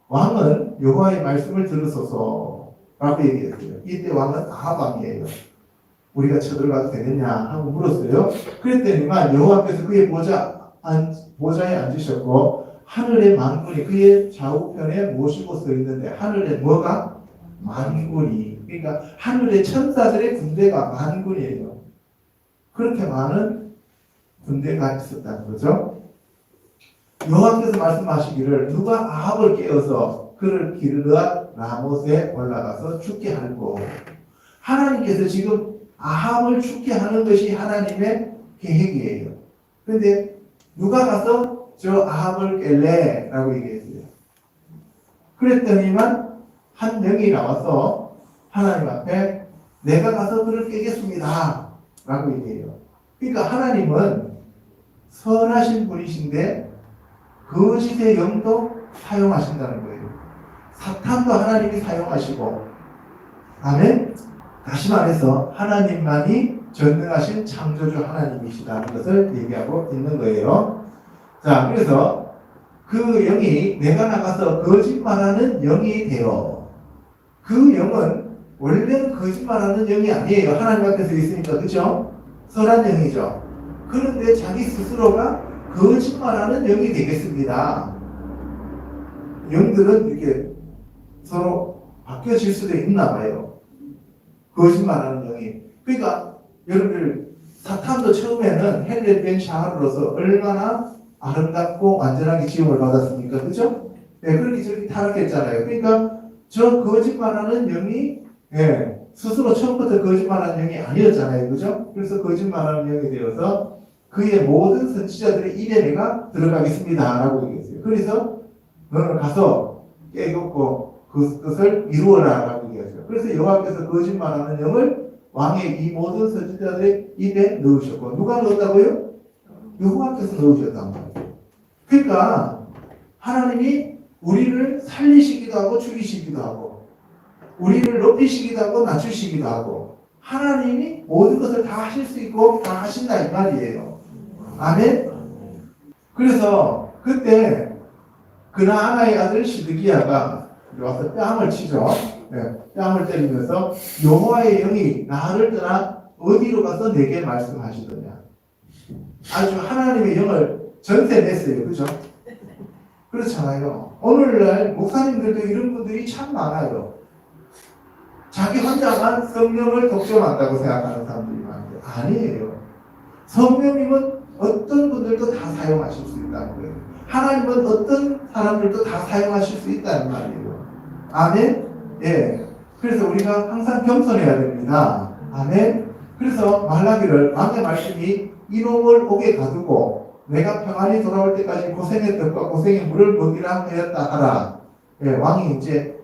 왕은 여호와의 말씀을 들으소서라고 얘기했어요. 이때 왕은 아합 왕이에요. 우리가 쳐들어가도 되겠냐 하고 물었어요. 그랬더니만 여호와께서 그의 보좌에 앉으셨고 하늘의 만군이 그의 좌우편에 모시고 서 있는데 하늘에 뭐가? 만군이. 그러니까 하늘의 천사들의 군대가 만군이에요. 그렇게 많은 군대가 있었다는 거죠. 여호와께서 말씀하시기를 누가 아합을 깨어서 그를 길르앗 라못에 올라가서 죽게 할고. 하나님께서 지금 아합을 죽게 하는 것이 하나님의 계획이에요. 그런데 누가 가서 저 아합을 깰래? 라고 얘기했어요. 그랬더니만 한 명이 나와서 하나님 앞에 내가 가서 그를 깨겠습니다. 라고 얘기해요. 그러니까 하나님은 선하신 분이신데 거짓의 영도 사용하신다는 거예요. 사탄도 하나님이 사용하시고, 아멘? 다시 말해서 하나님만이 전능하신 창조주 하나님이시다는 것을 얘기하고 있는 거예요. 자, 그래서 그 영이 내가 나가서 거짓말하는 영이 되어, 그 영은 원래는 거짓말하는 영이 아니에요. 하나님 앞에서 있으니까. 그죠? 선한 영이죠. 그런데 자기 스스로가 거짓말하는 영이 되겠습니다. 영들은 이렇게 서로 바뀌어질 수도 있나 봐요. 거짓말하는 영이. 그러니까 여러분들 사탄도 처음에는 헬렛 벤 샤하르로서 얼마나 아름답고 완전하게 지음을 받았습니까? 그죠? 네, 그렇게 저렇게 타락했잖아요. 그러니까 저 거짓말하는 영이 스스로 처음부터 거짓말하는 영이 아니었잖아요. 그죠? 그래서 거짓말하는 영이 되어서 그의 모든 선지자들의 입에 내가 들어가겠습니다. 라고 얘기했어요. 그래서 너는 가서 깨닫고 그것을 이루어라. 라고 얘기했어요. 그래서 여호와께서 거짓말하는 영을 왕의 이 모든 선지자들의 입에 넣으셨고, 누가 넣었다고요? 여호와께서 넣으셨단 말이에요. 그러니까 하나님이 우리를 살리시기도 하고 죽이시기도 하고 우리를 높이시기도 하고 낮추시기도 하고 하나님이 모든 것을 다 하실 수 있고 다 하신다 이 말이에요. 아멘? 그래서 그때 그나아나의 아들 시드기야가 와서 뺨을 치죠. 뺨을 때리면서 여호와의 영이 나를 떠나 어디로 가서 내게 말씀하시더냐. 아주 하나님의 영을 전세냈어요. 그죠? 그렇잖아요. 오늘날 목사님들도 이런 분들이 참 많아요. 자기 혼자만 성령을 독점한다고 생각하는 사람들이 많아요. 아니에요. 성령님은 어떤 분들도 다 사용하실 수 있다는 거예요. 하나님은 어떤 사람들도 다 사용하실 수 있다는 말이에요. 아멘? 예. 그래서 우리가 항상 겸손해야 됩니다. 아멘? 그래서 말라기를 왕의 말씀이 이놈을 옥에 가두고 내가 평안히 돌아올 때까지 고생의 떡과 고생의 물을 먹이라 하였다 하라. 예, 왕이 이제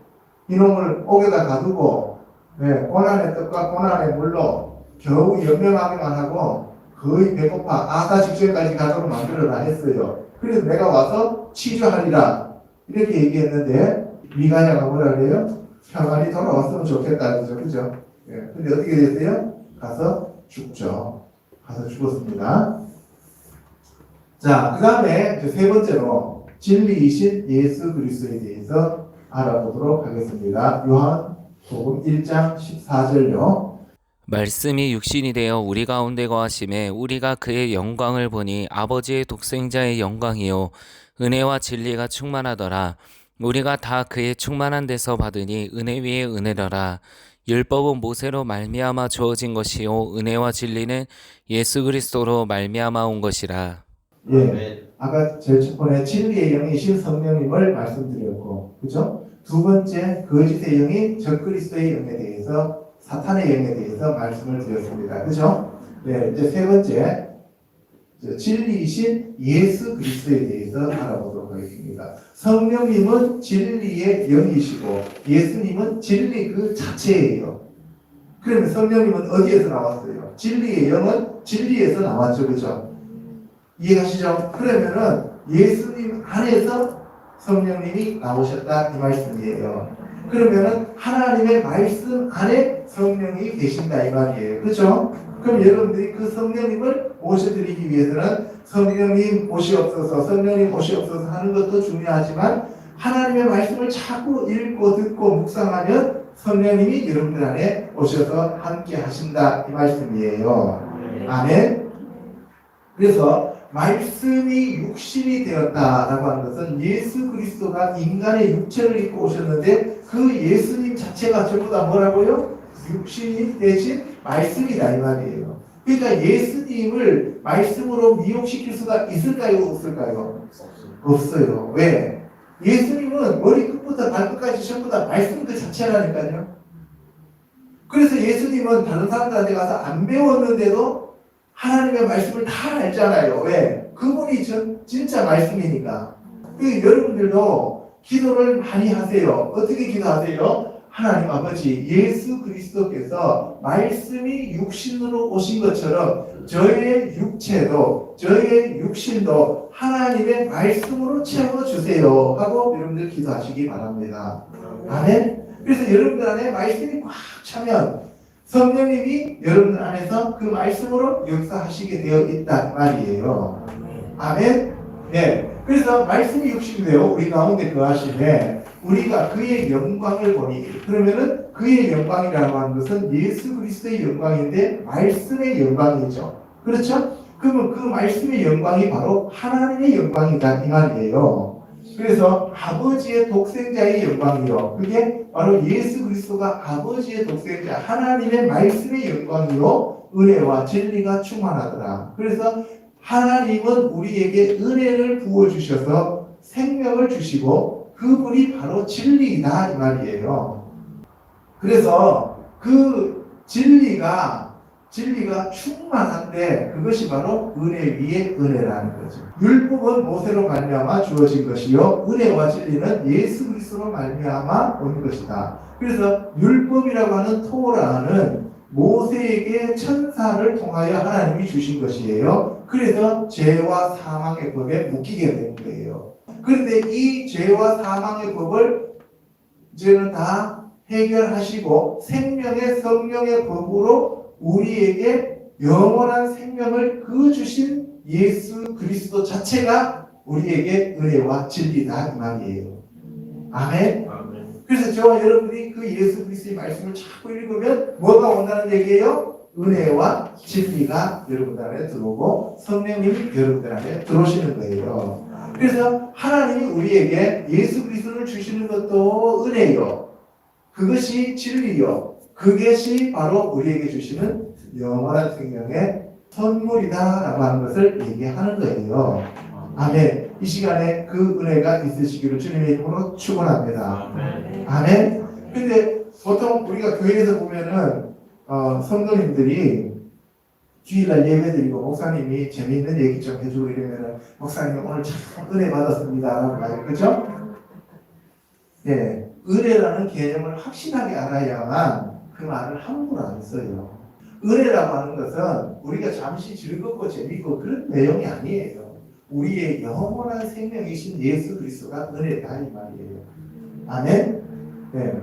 이놈을 옥에다 가두고 고난의 떡과 고난의 물로 겨우 연명하기만 하고 거의 배고파 아사 직전까지 가도록 만들어라 했어요. 그래서 내가 와서 치료하리라 이렇게 얘기했는데 미가냐가 뭐라 그래요? 평안히 돌아왔으면 좋겠다 그죠? 예, 근데 어떻게 됐어요? 가서 죽죠. 가서 죽었습니다. 자, 그 다음에 세 번째로 진리이신 예수 그리스도에 대해서 알아보도록 하겠습니다. 요한복음 1장 14절요. 말씀이 육신이 되어 우리 가운데 거하심에 우리가 그의 영광을 보니 아버지의 독생자의 영광이요 은혜와 진리가 충만하더라. 우리가 다 그의 충만한 데서 받으니 은혜 위에 은혜더라. 율법은 모세로 말미암아 주어진 것이요 은혜와 진리는 예수 그리스도로 말미암아 온 것이라. 예, 아까 제일 첫 번에 진리의 영이신 성령님을 말씀드렸고, 그죠? 두 번째 거짓의 영이 적그리스도의 영에 대해서 사탄의 영에 대해서 말씀을 드렸습니다. 그죠? 네, 이제 세 번째 진리이신 예수 그리스도에 대해서 알아보도록 하겠습니다. 성령님은 진리의 영이시고 예수님은 진리 그 자체예요. 그러면 성령님은 어디에서 나왔어요? 진리의 영은 진리에서 나왔죠. 그죠? 이해하시죠? 그러면은 예수님 안에서 성령님이 나오셨다 이 말씀이에요. 그러면은 하나님의 말씀 안에 성령이 계신다 이 말이에요. 그죠? 그럼 여러분들이 그 성령님을 모셔드리기 위해서는 성령님 오시옵소서, 성령님 오시옵소서 하는 것도 중요하지만 하나님의 말씀을 자꾸 읽고 듣고 묵상하면 성령님이 여러분들 안에 오셔서 함께 하신다 이 말씀이에요. 아멘. 그래서 말씀이 육신이 되었다라고 하는 것은 예수 그리스도가 인간의 육체를 입고 오셨는데 그 예수님 자체가 전부 다 뭐라고요? 육신이 되신 말씀이다 이 말이에요. 그러니까 예수님을 말씀으로 미혹시킬 수가 있을까요? 없을까요? 없어요. 왜? 예수님은 머리끝부터 발끝까지 전부 다 말씀 그 자체라니까요. 그래서 예수님은 다른 사람들한테 가서 안 배웠는데도 하나님의 말씀을 다 알잖아요. 왜? 그분이 진짜 말씀이니까. 여러분들도 기도를 많이 하세요. 어떻게 기도하세요? 하나님 아버지 예수 그리스도께서 말씀이 육신으로 오신 것처럼 저의 육체도 저의 육신도 하나님의 말씀으로 채워주세요 하고 여러분들 기도하시기 바랍니다. 아멘. 그래서 여러분들 안에 말씀이 꽉 차면 성령님이 여러분들 안에서 그 말씀으로 역사하시게 되어 있단 말이에요. 아멘. 네. 그래서 말씀이 육신이 되어 우리 가운데 거하시네. 우리가 그의 영광을 보니, 그러면은 그의 영광이라고 하는 것은 예수 그리스도의 영광인데 말씀의 영광이죠. 그렇죠? 그러면 그 말씀의 영광이 바로 하나님의 영광이다 이 말이에요. 그래서 아버지의 독생자의 영광이요. 그게 바로 예수 그리스도가 아버지의 독생자 하나님의 말씀의 영광이요. 은혜와 진리가 충만하더라. 그래서 하나님은 우리에게 은혜를 부어주셔서 생명을 주시고 그분이 바로 진리이다 이 말이에요. 그래서 그 진리가 충만한데 그것이 바로 은혜 위에 은혜라는 거죠. 율법은 모세로 말미암아 주어진 것이요 은혜와 진리는 예수 그리스도로 말미암아 온 것이다. 그래서 율법이라고 하는 토라는 모세에게 천사를 통하여 하나님이 주신 것이에요. 그래서 죄와 사망의 법에 묶이게 된 거예요. 그런데 이 죄와 사망의 법을 이제는 다 해결하시고 생명의 성령의 법으로 우리에게 영원한 생명을 그 주신 예수 그리스도 자체가 우리에게 은혜와 진리다 이 말이에요. 아멘. 그래서 저와 여러분이 그 예수 그리스도의 말씀을 자꾸 읽으면 뭐가 온다는 얘기예요? 은혜와 진리가 여러분들 안에 들어오고 성령님이 여러분들 안에 들어오시는 거예요. 그래서 하나님이 우리에게 예수 그리스도를 주시는 것도 은혜요. 그것이 진리요. 그것이 바로 우리에게 주시는 영원한 생명의 선물이다라고 하는 것을 얘기하는 거예요. 아멘. 이 시간에 그 은혜가 있으시기를 주님의 이름으로 축원합니다. 아멘. 근데 보통 우리가 교회에서 보면은 성도님들이 주일날 예배드리고 목사님이 재미있는 얘기 좀 해주고 이러면은 목사님 오늘 참 은혜 받았습니다. 라고 그죠? 예. 은혜라는 개념을 확실하게 알아야만 그 말을 함부로 안 써요. 은혜라고 하는 것은 우리가 잠시 즐겁고 재밌고 그런 내용이 아니에요. 우리의 영원한 생명이신 예수 그리스도가 은혜다 이 말이에요. 아멘? 네.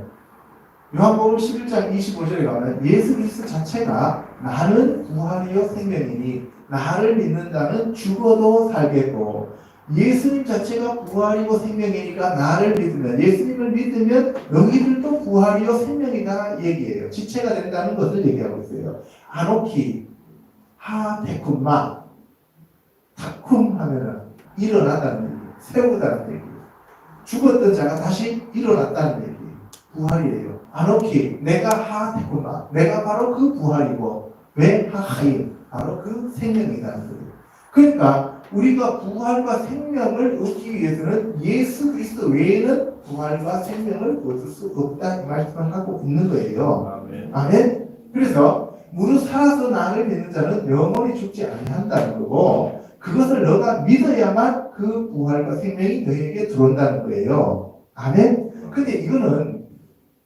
요한복음 11장 25절에 가면 예수 그리스도 자체가 나는 부활이요 생명이니 나를 믿는 자는 죽어도 살겠고 예수님 자체가 부활이고 생명이니까 나를 믿으면 예수님을 믿으면 너희들도 부활이요 생명이다 얘기해요. 지체가 된다는 것을 얘기하고 있어요. 아노키 하 데쿰마 다쿰 하면은 일어나다는 얘기, 세우다는 얘기, 죽었던 자가 다시 일어났다는 얘기, 부활이에요. 아노키 내가 하 데쿰마 내가 바로 그 부활이고 왜 하하임 바로 그 생명이라는 거예요. 그러니까 우리가 부활과 생명을 얻기 위해서는 예수 그리스도 외에는 부활과 생명을 얻을 수 없다 이 말씀을 하고 있는 거예요. 아멘. 그래서 무릇 살아서 나를 믿는 자는 영원히 죽지 아니한다는 거고 그것을 너가 믿어야만 그 부활과 생명이 너에게 들어온다는 거예요. 아멘. 근데 이거는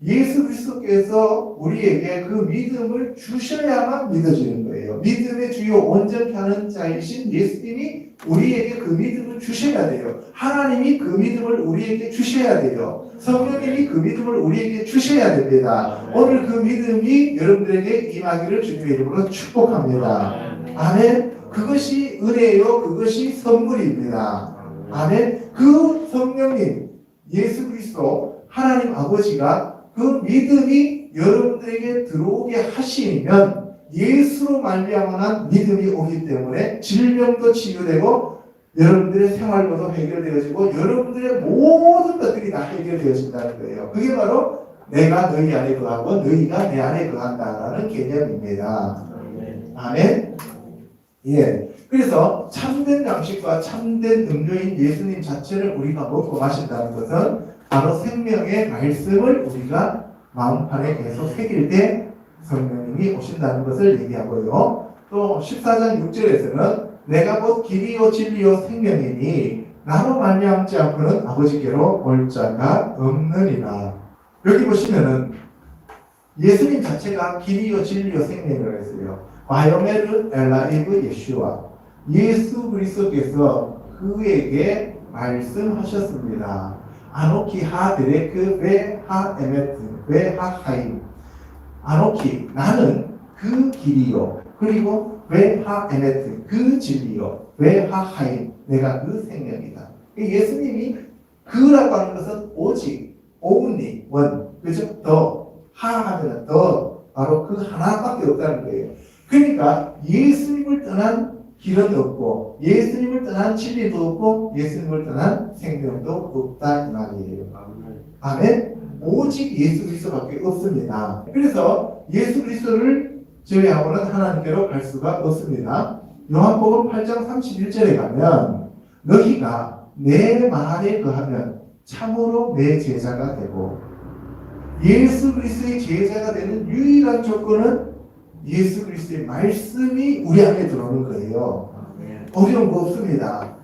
예수 그리스도께서 우리에게 그 믿음을 주셔야만 믿어지는 거예요. 믿음의 주요 온전케 하는 자이신 예수님이 우리에게 그 믿음을 주셔야 돼요. 하나님이 그 믿음을 우리에게 주셔야 돼요. 성령님이 그 믿음을 우리에게 주셔야 됩니다. 오늘 그 믿음이 여러분들에게 임하기를 주님의 이름으로 축복합니다. 아멘. 그것이 은혜요. 그것이 선물입니다. 아멘. 그 성령님 예수 그리스도 하나님 아버지가 그 믿음이 여러분들에게 들어오게 하시면 예수로 말미암아 믿음이 오기 때문에 질병도 치유되고 여러분들의 생활고도 해결되어지고 여러분들의 모든 것들이 다 해결되어진다는 거예요. 그게 바로 내가 너희 안에 거하고 너희가 내 안에 거한다라는 개념입니다. 아멘. 예. 그래서 참된 양식과 참된 음료인 예수님 자체를 우리가 먹고 마신다는 것은 바로 생명의 말씀을 우리가 마음판에 계속 새길 때 성령님이 오신다는 것을 얘기하고요. 또 14장 6절에서는 내가 곧 길이요 진리요 생명이니 나로 말미암지 않고는 아버지께로 올 자가 없느니라. 여기 보시면은 예수님 자체가 길이요 진리요 생명이라고 했어요. 바이오메르 엘라이브 예슈아 예수 그리스도께서 그에게 말씀하셨습니다. 아노키 하 데레크 웨 하 에메트 웨 하 하임 아노키 나는 그 길이요 그리고 웨 하 에메트 그 진리요 웨 하 하임 내가 그 생명이다. 예수님이 그라고 하는 것은 오직 only one 그죠? 더 하 하면 더 바로 그 하나밖에 없다는 거예요. 그러니까 예수님을 떠난 길은 없고 예수님을 떠난 진리도 없고 예수님을 떠난 생명도 없다 이 말이에요. 아멘. 오직 예수 그리스도밖에 없습니다. 그래서 예수 그리스도를 제외하고는 하나님께로 갈 수가 없습니다. 요한복음 8장 31절에 가면 너희가 내 말에 거하면 참으로 내 제자가 되고, 예수 그리스도의 제자가 되는 유일한 조건은 예수 그리스도의 말씀이 우리 안에 들어오는 거예요. 어려운 거 없습니다.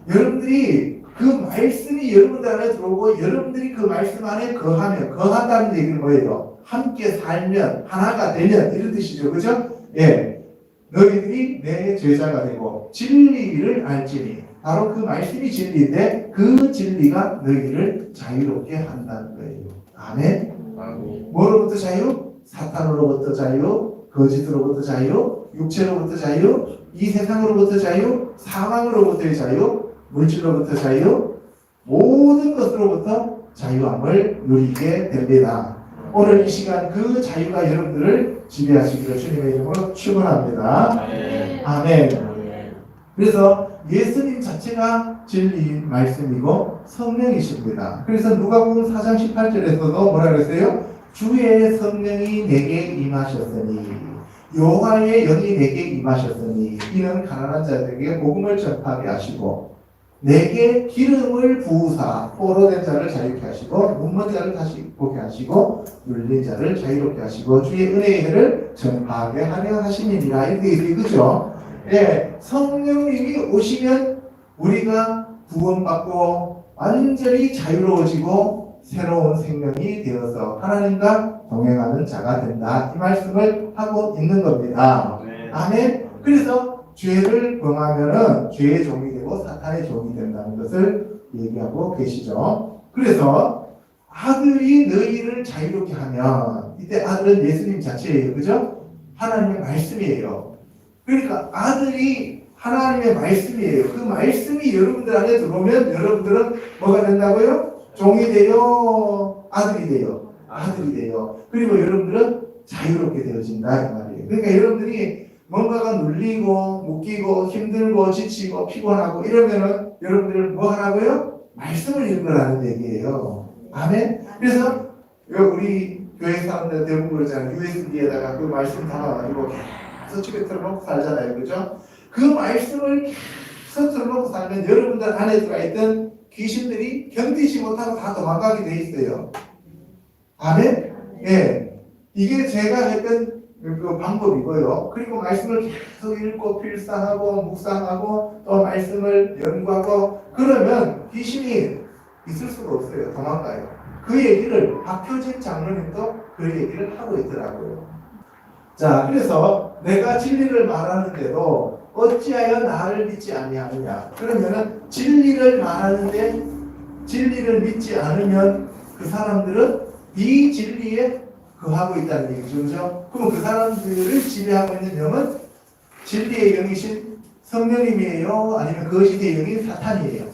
여러분들이 그 말씀이 여러분들 안에 들어오고 여러분들이 그 말씀 안에 거한다는 얘기는 뭐예요? 함께 살면, 하나가 되면, 이런 뜻이죠. 그죠? 예. 너희들이 내 제자가 되고 진리를 알지니, 바로 그 말씀이 진리인데 그 진리가 너희를 자유롭게 한다는 거예요. 아멘. 뭐로부터 자유? 사탄으로부터 자유, 거짓으로부터 자유, 육체로부터 자유, 이 세상으로부터 자유, 사망으로부터의 자유, 물질로부터 자유, 모든 것으로부터 자유함을 누리게 됩니다. 오늘 이 시간 그 자유가 여러분들을 지배하시기를 주님의 이름으로 축원합니다. 아멘. 그래서 예수님 자체가 진리인 말씀이고 성령이십니다. 그래서 누가복음 4장 18절에서도 뭐라 그랬어요? 주의 성령이 내게 임하셨으니, 여호와의 영이 내게 임하셨으니 이는 가난한 자들에게 복음을 전파하게 하시고 내게 기름을 부으사 포로된 자를 자유케 하시고 눈먼 자를 다시 보게 하시고 눌린 자를 자유롭게 하시고 주의 은혜의 해를 전파하게 하려 하심이니라. 이렇게 그죠? 예, 성령님이 오시면 우리가 구원받고 완전히 자유로워지고 새로운 생명이 되어서 하나님과 동행하는 자가 된다. 이 말씀을 하고 있는 겁니다. 아멘. 그래서 죄를 범하면은 죄의 종이 되고 사탄의 종이 된다는 것을 얘기하고 계시죠. 그래서 아들이 너희를 자유롭게 하면, 이때 아들은 예수님 자체예요. 그죠? 하나님의 말씀이에요. 그러니까 아들이 하나님의 말씀이에요. 그 말씀이 여러분들 안에 들어오면 여러분들은 뭐가 된다고요? 종이 돼요? 아들이 돼요? 아들이 돼요. 그리고 여러분들은 자유롭게 되어진다 이 말이에요. 그러니까 여러분들이 뭔가가 눌리고 묶이고 힘들고 지치고 피곤하고 이러면은 여러분들 뭐 하라고요? 말씀을 읽으라는 얘기예요. 아멘. 그래서 우리 교회 사람들 대부분 그러잖아요. USB에다가 그 말씀 담아가지고 계속 집에 틀어놓고 살잖아요. 그죠? 그 말씀을 계속 틀어놓고 살면 여러분들 안에 들어가 있던 귀신들이 견디지 못하고 다 도망가게 돼 있어요. 아멘. 예. 이게 제가 했던 그 방법이고요. 그리고 말씀을 계속 읽고 필사하고 묵상하고 또 말씀을 연구하고 그러면 귀신이 있을 수가 없어요. 도망가요. 그 얘기를 박효진 장로님도 그 얘기를 하고 있더라고요. 자, 그래서 내가 진리를 말하는데도 어찌하여 나를 믿지 아니하느냐? 그러면은 진리를 말하는데 진리를 믿지 않으면 그 사람들은 이 진리에 거하고 있다는 얘기죠. 그죠? 그럼 그 사람들을 지배하고 있는 영은 진리의 영이신 성령님이에요? 아니면 거짓의 영인 사탄이에요?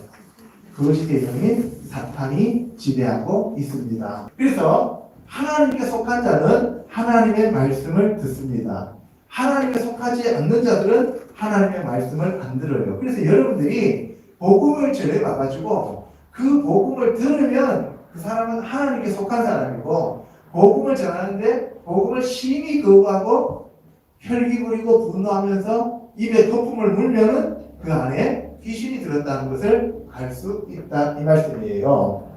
거짓의 영인 사탄이 지배하고 있습니다. 그래서 하나님께 속한 자는 하나님의 말씀을 듣습니다. 하나님께 속하지 않는 자들은 하나님의 말씀을 안 들어요. 그래서 여러분들이 복음을 전해봐가지고 그 복음을 들으면 그 사람은 하나님께 속한 사람이고, 복음을 전하는데 복음을 심히 거부하고 혈기 부리고 분노하면서 입에 거품을 물면은 그 안에 귀신이 들었다는 것을 알 수 있다 이 말씀이에요.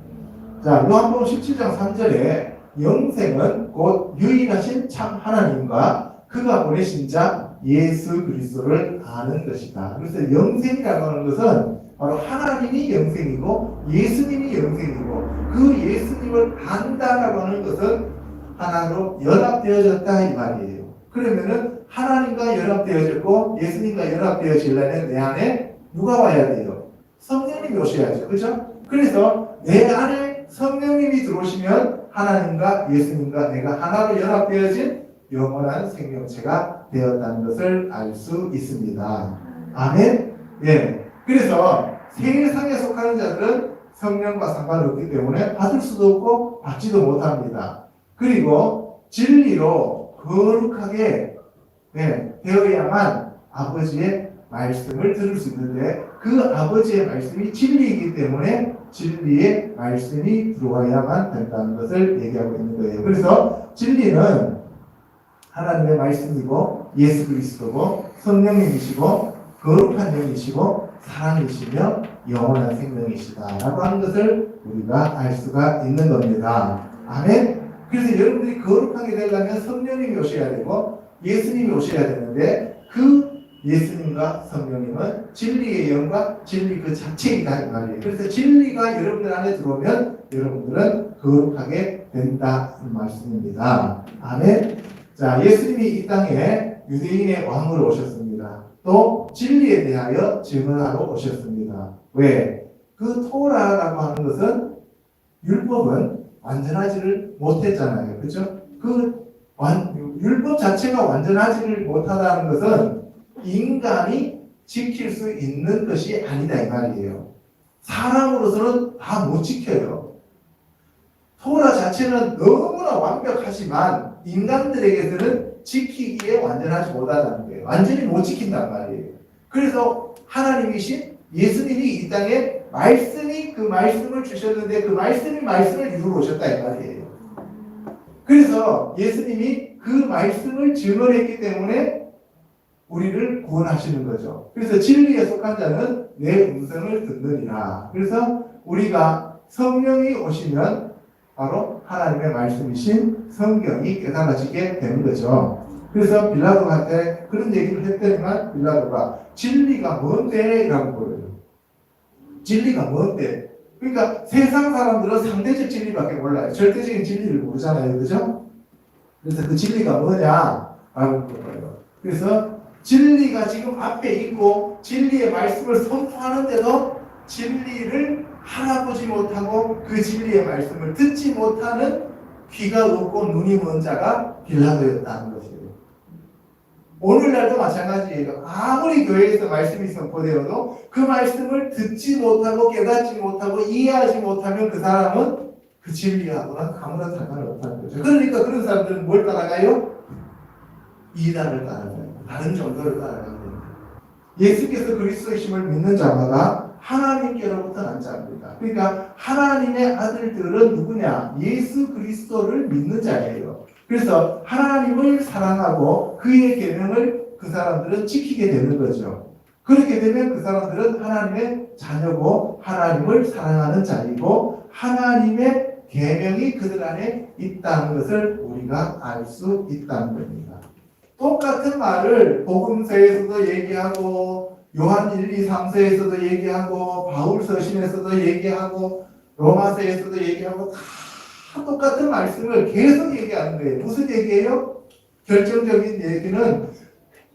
자, 요한복음 17장 3절에 영생은 곧 유일하신 참 하나님과 그가 보내신 자 예수 그리스도를 아는 것이다. 그래서 영생이라고 하는 것은 바로 하나님이 영생이고 예수님이 영생이고 그 예수님을 안다라고 하는 것은 하나로 연합되어졌다 이 말이에요. 그러면은 하나님과 연합되어졌고 예수님과 연합되어지려면 내 안에 누가 와야 돼요? 성령님이 오셔야죠. 그죠? 그래서 내 안에 성령님이 들어오시면 하나님과 예수님과 내가 하나로 연합되어진 영원한 생명체가 되었다는 것을 알 수 있습니다. 아멘? 예. 그래서 세상에 속하는 자들은 성령과 상관없기 때문에 받을 수도 없고 받지도 못합니다. 그리고 진리로 거룩하게 되어야만 아버지의 말씀을 들을 수 있는데 그 아버지의 말씀이 진리이기 때문에 진리의 말씀이 들어와야만 된다는 것을 얘기하고 있는 거예요. 그래서 진리는 하나님의 말씀이고 예수 그리스도고 성령님이시고 거룩한 영이시고 사랑이시며 영원한 생명이시다라고 하는 것을 우리가 알 수가 있는 겁니다. 아멘. 그래서 여러분들이 거룩하게 되려면 성령님이 오셔야 되고 예수님이 오셔야 되는데 그 예수님과 성령님은 진리의 영과 진리 그 자체이다 이 말이에요. 그래서 진리가 여러분들 안에 들어오면 여러분들은 거룩하게 된다 이 말씀입니다. 아멘. 자, 예수님이 이 땅에 유대인의 왕으로 오셨습니다. 또 진리에 대하여 증언하러 오셨습니다. 왜? 그 토라라고 하는 것은 율법은 완전하지를 못했잖아요. 그죠? 율법 자체가 완전하지를 못하다는 것은 인간이 지킬 수 있는 것이 아니다 이 말이에요. 사람으로서는 다 못 지켜요. 토라 자체는 너무나 완벽하지만 인간들에게서는 지키기에 완전하지 못하다는 거예요. 완전히 못 지킨단 말이에요. 그래서 하나님이신 예수님이 이 땅에 말씀이 그 말씀을 주셨는데 그 말씀이 말씀을 이루러 오셨다 이 말이에요. 그래서 예수님이 그 말씀을 증언했기 때문에 우리를 구원하시는 거죠. 그래서 진리에 속한 자는 내 음성을 듣느니라. 그래서 우리가 성령이 오시면 바로 하나님의 말씀이신 성경이 깨달아지게 되는 거죠. 그래서 빌라도한테 그런 얘기를 했더니만 빌라도가 진리가 뭔데? 라고 물어요. 진리가 뭔데? 그러니까 세상 사람들은 상대적 진리밖에 몰라요. 절대적인 진리를 모르잖아요. 그죠? 그래서 그 진리가 뭐냐? 라고 물어요. 그래서 진리가 지금 앞에 있고 진리의 말씀을 선포하는데도 진리를 알아보지 못하고 그 진리의 말씀을 듣지 못하는 귀가 없고 눈이 먼 자가 빌라도였다는 것이에요. 오늘날도 마찬가지예요. 아무리 교회에서 말씀이 선포되어도 그 말씀을 듣지 못하고 깨닫지 못하고 이해하지 못하면 그 사람은 그 진리하고는 아무런 상관이 없다는 거죠. 그러니까 그런 사람들은 뭘 따라가요? 이단을 따라가요. 다른 종교를 따라가요. 예수께서 그리스도이심을 믿는 자마다 하나님께로부터 난 자입니다. 그러니까 하나님의 아들들은 누구냐? 예수 그리스도를 믿는 자예요. 그래서 하나님을 사랑하고 그의 계명을 그 사람들은 지키게 되는 거죠. 그렇게 되면 그 사람들은 하나님의 자녀고 하나님을 사랑하는 자이고 하나님의 계명이 그들 안에 있다는 것을 우리가 알 수 있다는 겁니다. 똑같은 말을 복음서에서도 얘기하고 요한 1, 2, 3서에서도 얘기하고 바울 서신에서도 얘기하고 로마서에서도 얘기하고 다 똑같은 말씀을 계속 얘기하는 거예요. 무슨 얘기예요? 결정적인 얘기는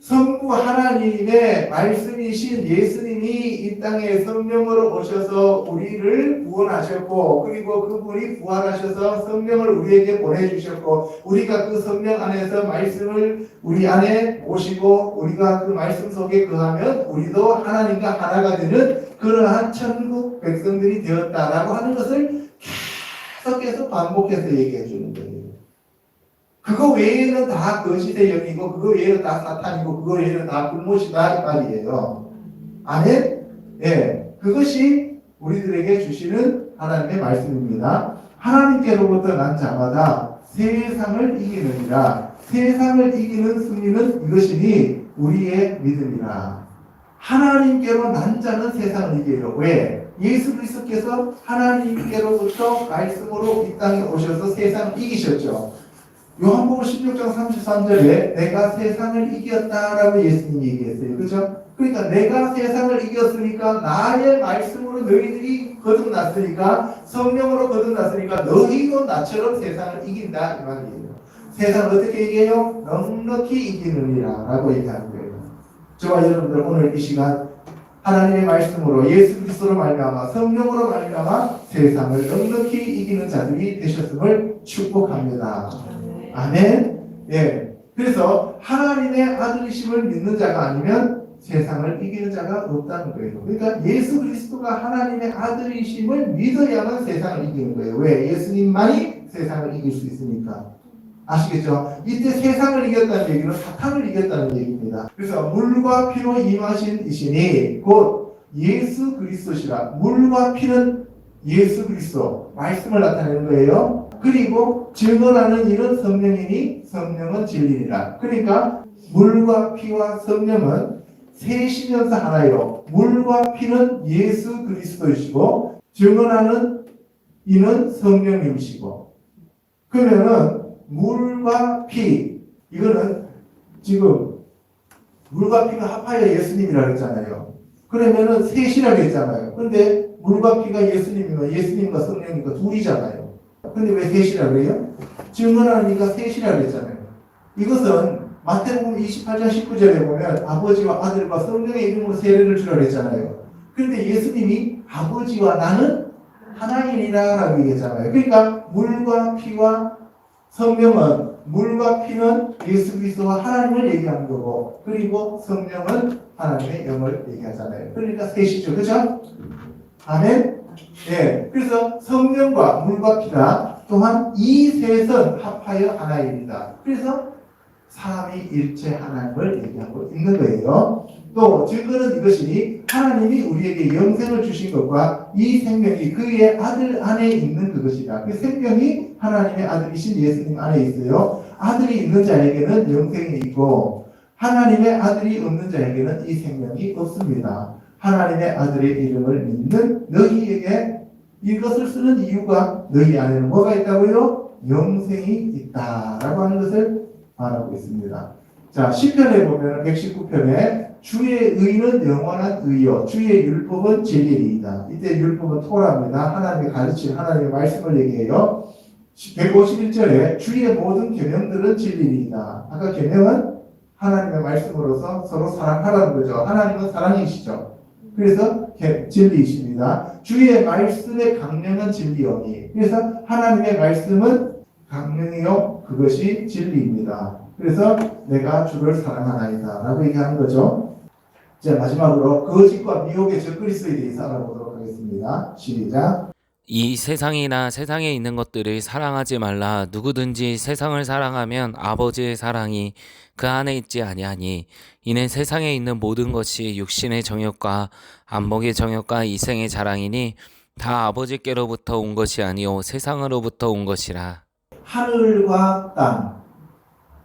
성부 하나님의 말씀이신 예수님이 이 땅에 성령으로 오셔서 우리를 구원하셨고 그리고 그분이 부활하셔서 성령을 우리에게 보내주셨고 우리가 그 성령 안에서 말씀을 우리 안에 모시고 우리가 그 말씀 속에 거하면 우리도 하나님과 하나가 되는 그러한 천국 백성들이 되었다라고 하는 것을 계속해서 반복해서 얘기해 주는 거예요. 그거 외에는 다 거짓의 영이고 그거 외에는 다 사탄이고 그거 외에는 다 불못이다 이 말이에요. 아멘? 예, 그것이 우리들에게 주시는 하나님의 말씀입니다. 하나님께로부터 난 자마다 세상을 이기느니라. 세상을 이기는 승리는 이것이니 우리의 믿음이라. 하나님께로 난 자는 세상을 이겨요. 왜? 예수 그리스도께서 하나님께로부터 말씀으로 이 땅에 오셔서 세상을 이기셨죠. 요한복음 16장 33절에 내가 세상을 이겼다라고 예수님이 얘기했어요. 그죠? 그러니까 내가 세상을 이겼으니까 나의 말씀으로 너희들이 거듭났으니까 성령으로 거듭났으니까 너희도 나처럼 세상을 이긴다 이 말이에요. 세상을 어떻게 이겨요? 넉넉히 이기느니라 라고 얘기하는 거예요. 저와 여러분들 오늘 이 시간 하나님의 말씀으로 예수 그리스도로 말미암아 성령으로 말미암아 세상을 넉넉히 이기는 자들이 되셨음을 축복합니다. 아멘. 예. 그래서 하나님의 아들이심을 믿는 자가 아니면 세상을 이기는 자가 없다는 거예요. 그러니까 예수 그리스도가 하나님의 아들이심을 믿어야만 세상을 이기는 거예요. 왜? 예수님만이 세상을 이길 수 있으니까. 아시겠죠? 이때 세상을 이겼다는 얘기는 사탄을 이겼다는 얘기입니다. 그래서 물과 피로 임하신 이시니 곧 예수 그리스도시라. 물과 피는 예수 그리스도 말씀을 나타내는 거예요. 그리고 증언하는 이는 성령이니 성령은 진리니라. 그러니까 물과 피와 성령은 셋이면서 하나요. 물과 피는 예수 그리스도이시고 증언하는 이는 성령님이시고. 그러면은 물과 피 이거는 지금 물과 피가 합하여 예수님이라고 했잖아요. 그러면은 셋이라고 했잖아요. 근데 물과 피가 예수님이면 예수님과 성령님과 둘이잖아요. 근데 왜 셋이라고 해요? 증언하는 이가 셋이라고 했잖아요. 이것은 마태복음 28장 19절에 보면 아버지와 아들과 성령의 이름으로 세례를 주라고 했잖아요. 그런데 예수님이 아버지와 나는 하나이니라 라고 얘기했잖아요. 그러니까 물과 피와 성령은 물과 피는 예수 그리스도와 하나님을 얘기하는 거고 그리고 성령은 하나님의 영을 얘기하잖아요. 그러니까 셋이죠. 그죠? 아멘? 예. 그래서 성령과 물과 피가 또한 이 셋은 합하여 하나입니다. 그래서 삼위일체 하나님을 얘기하고 있는 거예요. 또 증거는 이것이니 하나님이 우리에게 영생을 주신 것과 이 생명이 그의 아들 안에 있는 그것이다. 그 생명이 하나님의 아들이신 예수님 안에 있어요. 아들이 있는 자에게는 영생이 있고 하나님의 아들이 없는 자에게는 이 생명이 없습니다. 하나님의 아들의 이름을 믿는 너희에게 이것을 쓰는 이유가 너희 안에는 뭐가 있다고요? 영생이 있다라고 하는 것을 말하고 있습니다. 자, 시편에 보면 119편에 주의 의는 영원한 의요 주의 율법은 진리이다. 이때 율법은 토라입니다. 하나님의 가르침, 하나님의 말씀을 얘기해요. 151절에 주의 모든 계명들은 진리이다. 아까 계명은 하나님의 말씀으로서 서로 사랑하라는 거죠. 하나님은 사랑이시죠. 그래서 진리이십니다. 주의 말씀의 강령은 진리오니. 그래서 하나님의 말씀은 강령이요 그것이 진리입니다. 그래서 내가 주를 사랑하나이다 라고 얘기하는 거죠. 이제 마지막으로 거짓과 미혹의 적그리스도에 대해서 알아보도록 하겠습니다. 시작. 이 세상이나 세상에 있는 것들을 사랑하지 말라. 누구든지 세상을 사랑하면 아버지의 사랑이 그 안에 있지 아니하니 이는 세상에 있는 모든 것이 육신의 정욕과 안목의 정욕과 이생의 자랑이니 다 아버지께로부터 온 것이 아니요 세상으로부터 온 것이라. 하늘과 땅,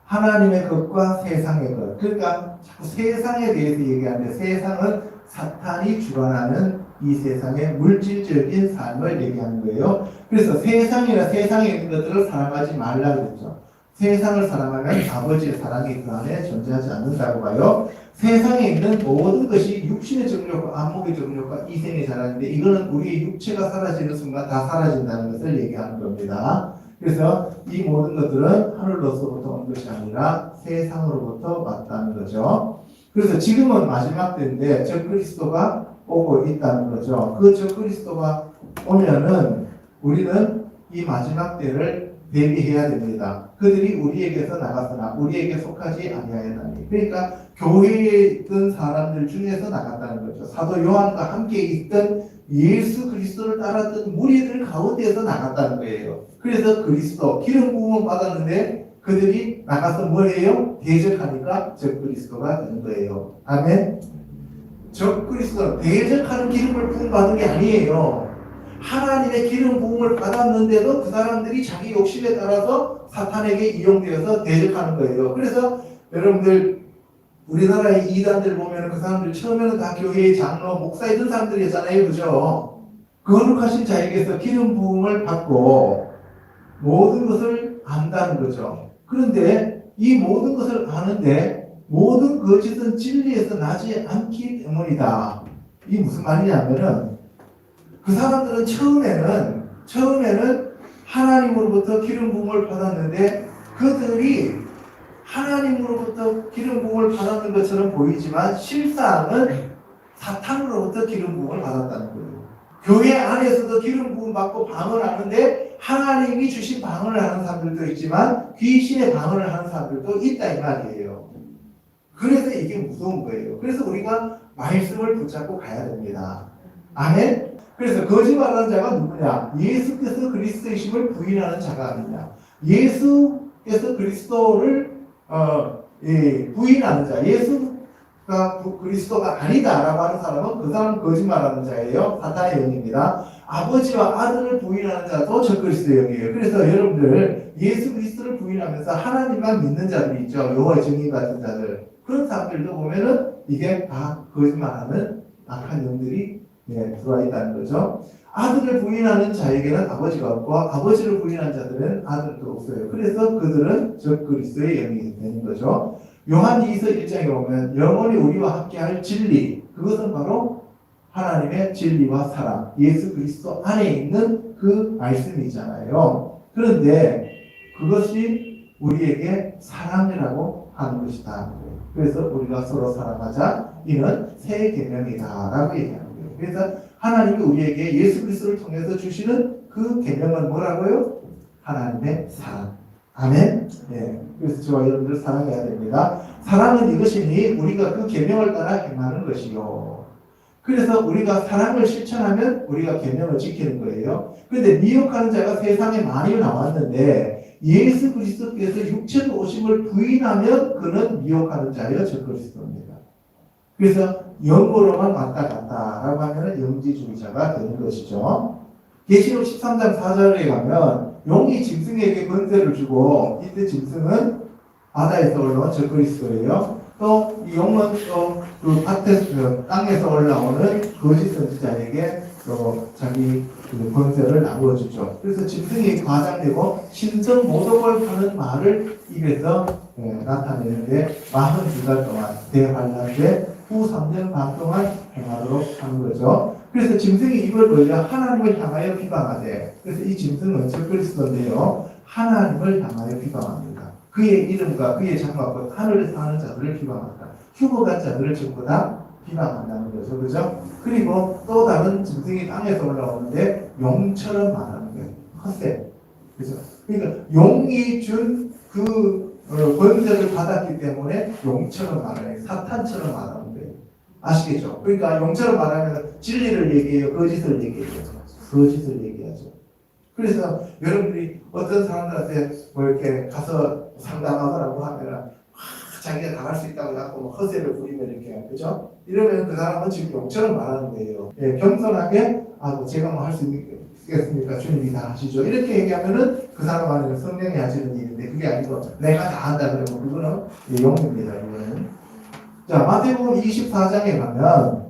하나님의 것과 세상의 것. 그러니까 자꾸 세상에 대해서 얘기하는데 세상은 사탄이 주관하는 이 세상의 물질적인 삶을 얘기하는 거예요. 그래서 세상이나 세상에 있는 것들을 사랑하지 말라고 했죠. 세상을 사랑하면 아버지의 사랑이 그 안에 존재하지 않는다고 봐요. 세상에 있는 모든 것이 육신의 정욕과 안목의 정욕과 이생의 자랑인데 이거는 우리의 육체가 사라지는 순간 다 사라진다는 것을 얘기하는 겁니다. 그래서 이 모든 것들은 하늘로서부터 온 것이 아니라 세상으로부터 왔다는 거죠. 그래서 지금은 마지막 때인데 적그리스도가 오고 있다는 거죠. 그 적그리스도가 오면은 우리는 이 마지막 때를 대비해야 됩니다. 그들이 우리에게서 나갔으나 우리에게 속하지 아니하였나니. 그러니까 교회에 있던 사람들 중에서 나갔다는 거죠. 사도 요한과 함께 있던 예수 그리스도를 따랐던 무리들 가운데에서 나갔다는 거예요. 그래서 그리스도 기름 부음을 받았는데 그들이 나가서 뭘 해요? 대적하니까 적그리스도가 되는 거예요. 아멘. 적그리스도는 대적하는 기름을 부음 받은 게 아니에요. 하나님의 기름 부음을 받았는데도 그 사람들이 자기 욕심에 따라서 사탄에게 이용되어서 대적하는 거예요. 그래서 여러분들 우리나라의 이단들 보면 그 사람들 처음에는 다 교회의 장로, 목사이던 사람들이었잖아요. 그죠? 거룩하신 자에게서 기름 부음을 받고 모든 것을 안다는 거죠. 그런데 이 모든 것을 아는데 모든 거짓은 진리에서 나지 않기 때문이다. 이게 무슨 말이냐면은 그 사람들은 처음에는 하나님으로부터 기름 부음을 받았는데 그들이 하나님으로부터 기름 부음을 받았는 것처럼 보이지만 실상은 사탄으로부터 기름 부음을 받았다는 거예요. 교회 안에서도 기름 부음 받고 방언을 하는데 하나님이 주신 방언을 하는 사람들도 있지만 귀신의 방언을 하는 사람들도 있다 이 말이에요. 그래서 이게 무서운 거예요. 그래서 우리가 말씀을 붙잡고 가야 됩니다. 아멘. 그래서 거짓말하는 자가 누구냐? 예수께서 그리스도이심을 부인하는 자가 아니냐? 예수께서 그리스도를 부인하는 자, 예수가 그리스도가 아니다라고 하는 사람은 그 사람은 거짓말하는 자예요. 사탄의 영입니다. 아버지와 아들을 부인하는 자도 적그리스도의 영이에요. 그래서 여러분들 예수 그리스도를 부인하면서 하나님만 믿는 자들이 있죠. 여호와의 증인 같은 자들. 그런 사람들도 보면은 이게 다 거짓말하는 악한 영들이 들어와 있다는 거죠. 아들을 부인하는 자에게는 아버지가 없고 아버지를 부인하는 자들은 아들도 없어요. 그래서 그들은 적그리스도의 영이 되는 거죠. 요한이서 1장에 보면 영원히 우리와 함께할 진리, 그것은 바로 하나님의 진리와 사랑, 예수 그리스도 안에 있는 그 말씀이잖아요. 그런데 그것이 우리에게 사랑이라고 하는 것이다. 그래서 우리가 서로 사랑하자, 이는 새 계명이다라고 얘기하는 거예요. 그래서 하나님이 우리에게 예수 그리스도를 통해서 주시는 그 계명은 뭐라고요? 하나님의 사랑. 아멘. 네. 그래서 저와 여러분들 사랑해야 됩니다. 사랑은 이것이니 우리가 그 계명을 따라 행하는 것이요. 그래서 우리가 사랑을 실천하면 우리가 계명을 지키는 거예요. 그런데 미혹하는 자가 세상에 많이 나왔는데 예수 그리스도께서 육체로 오심을 부인하면 그는 미혹하는 자여 적그리스도입니다. 그래서 영으로만 왔다 갔다라고 하면 영지주의자가 되는 것이죠. 계시록 13장 4절에 가면 용이 짐승에게 권세를 주고, 이때 짐승은 바다에서 올라온 적그리스도예요. 또 이 용은 또 그 밭에서 땅에서 올라오는 거짓 선지자에게 또 자기 그 권세를 나누어 주죠. 그래서 짐승이 과장되고 신성 모독을 하는 말을 입에서 나타내는데 42달 동안 대환란때 후 3년 반 동안 행하도록 하는 거죠. 그래서 짐승이 입을 벌려 하나님을 향하여 비방하되, 그래서 이 짐승은 적그리스도인데요, 하나님을 향하여 비방합니다. 그의 이름과 그의 장막과 하늘에 사는 자들을 비방한다. 휴거간 자들을 전부 다 비방한다는 거죠. 그죠? 그리고 또 다른 짐승이 땅에서 올라오는데 용처럼 말하는 거예요. 헛새. 그죠? 그러니까 용이 준 그 권세를 받았기 때문에 용처럼 말하는, 사탄처럼 말하는 거예요. 아시겠죠? 그러니까 용처럼 말하면 진리를 얘기해요, 거짓을 얘기해요. 거짓을 얘기하죠. 그래서 여러분들이 어떤 사람들한테 뭐 이렇게 가서 상담하더라고 하면 자기가 당할 수 있다고 자꾸 뭐 허세를 부리면 이렇게, 그죠? 이러면 그 사람은 지금 용처럼 말하는 거예요. 겸손하게 뭐 제가 뭐 할 수 있겠습니까? 주님이 다 하시죠. 이렇게 얘기하면은 그 사람 안에는 성령이 하시는 일인데, 그게 아니고 내가 다 한다 그러면 그거는 용입니다. 이거는. 자, 마태복음 24장에 가면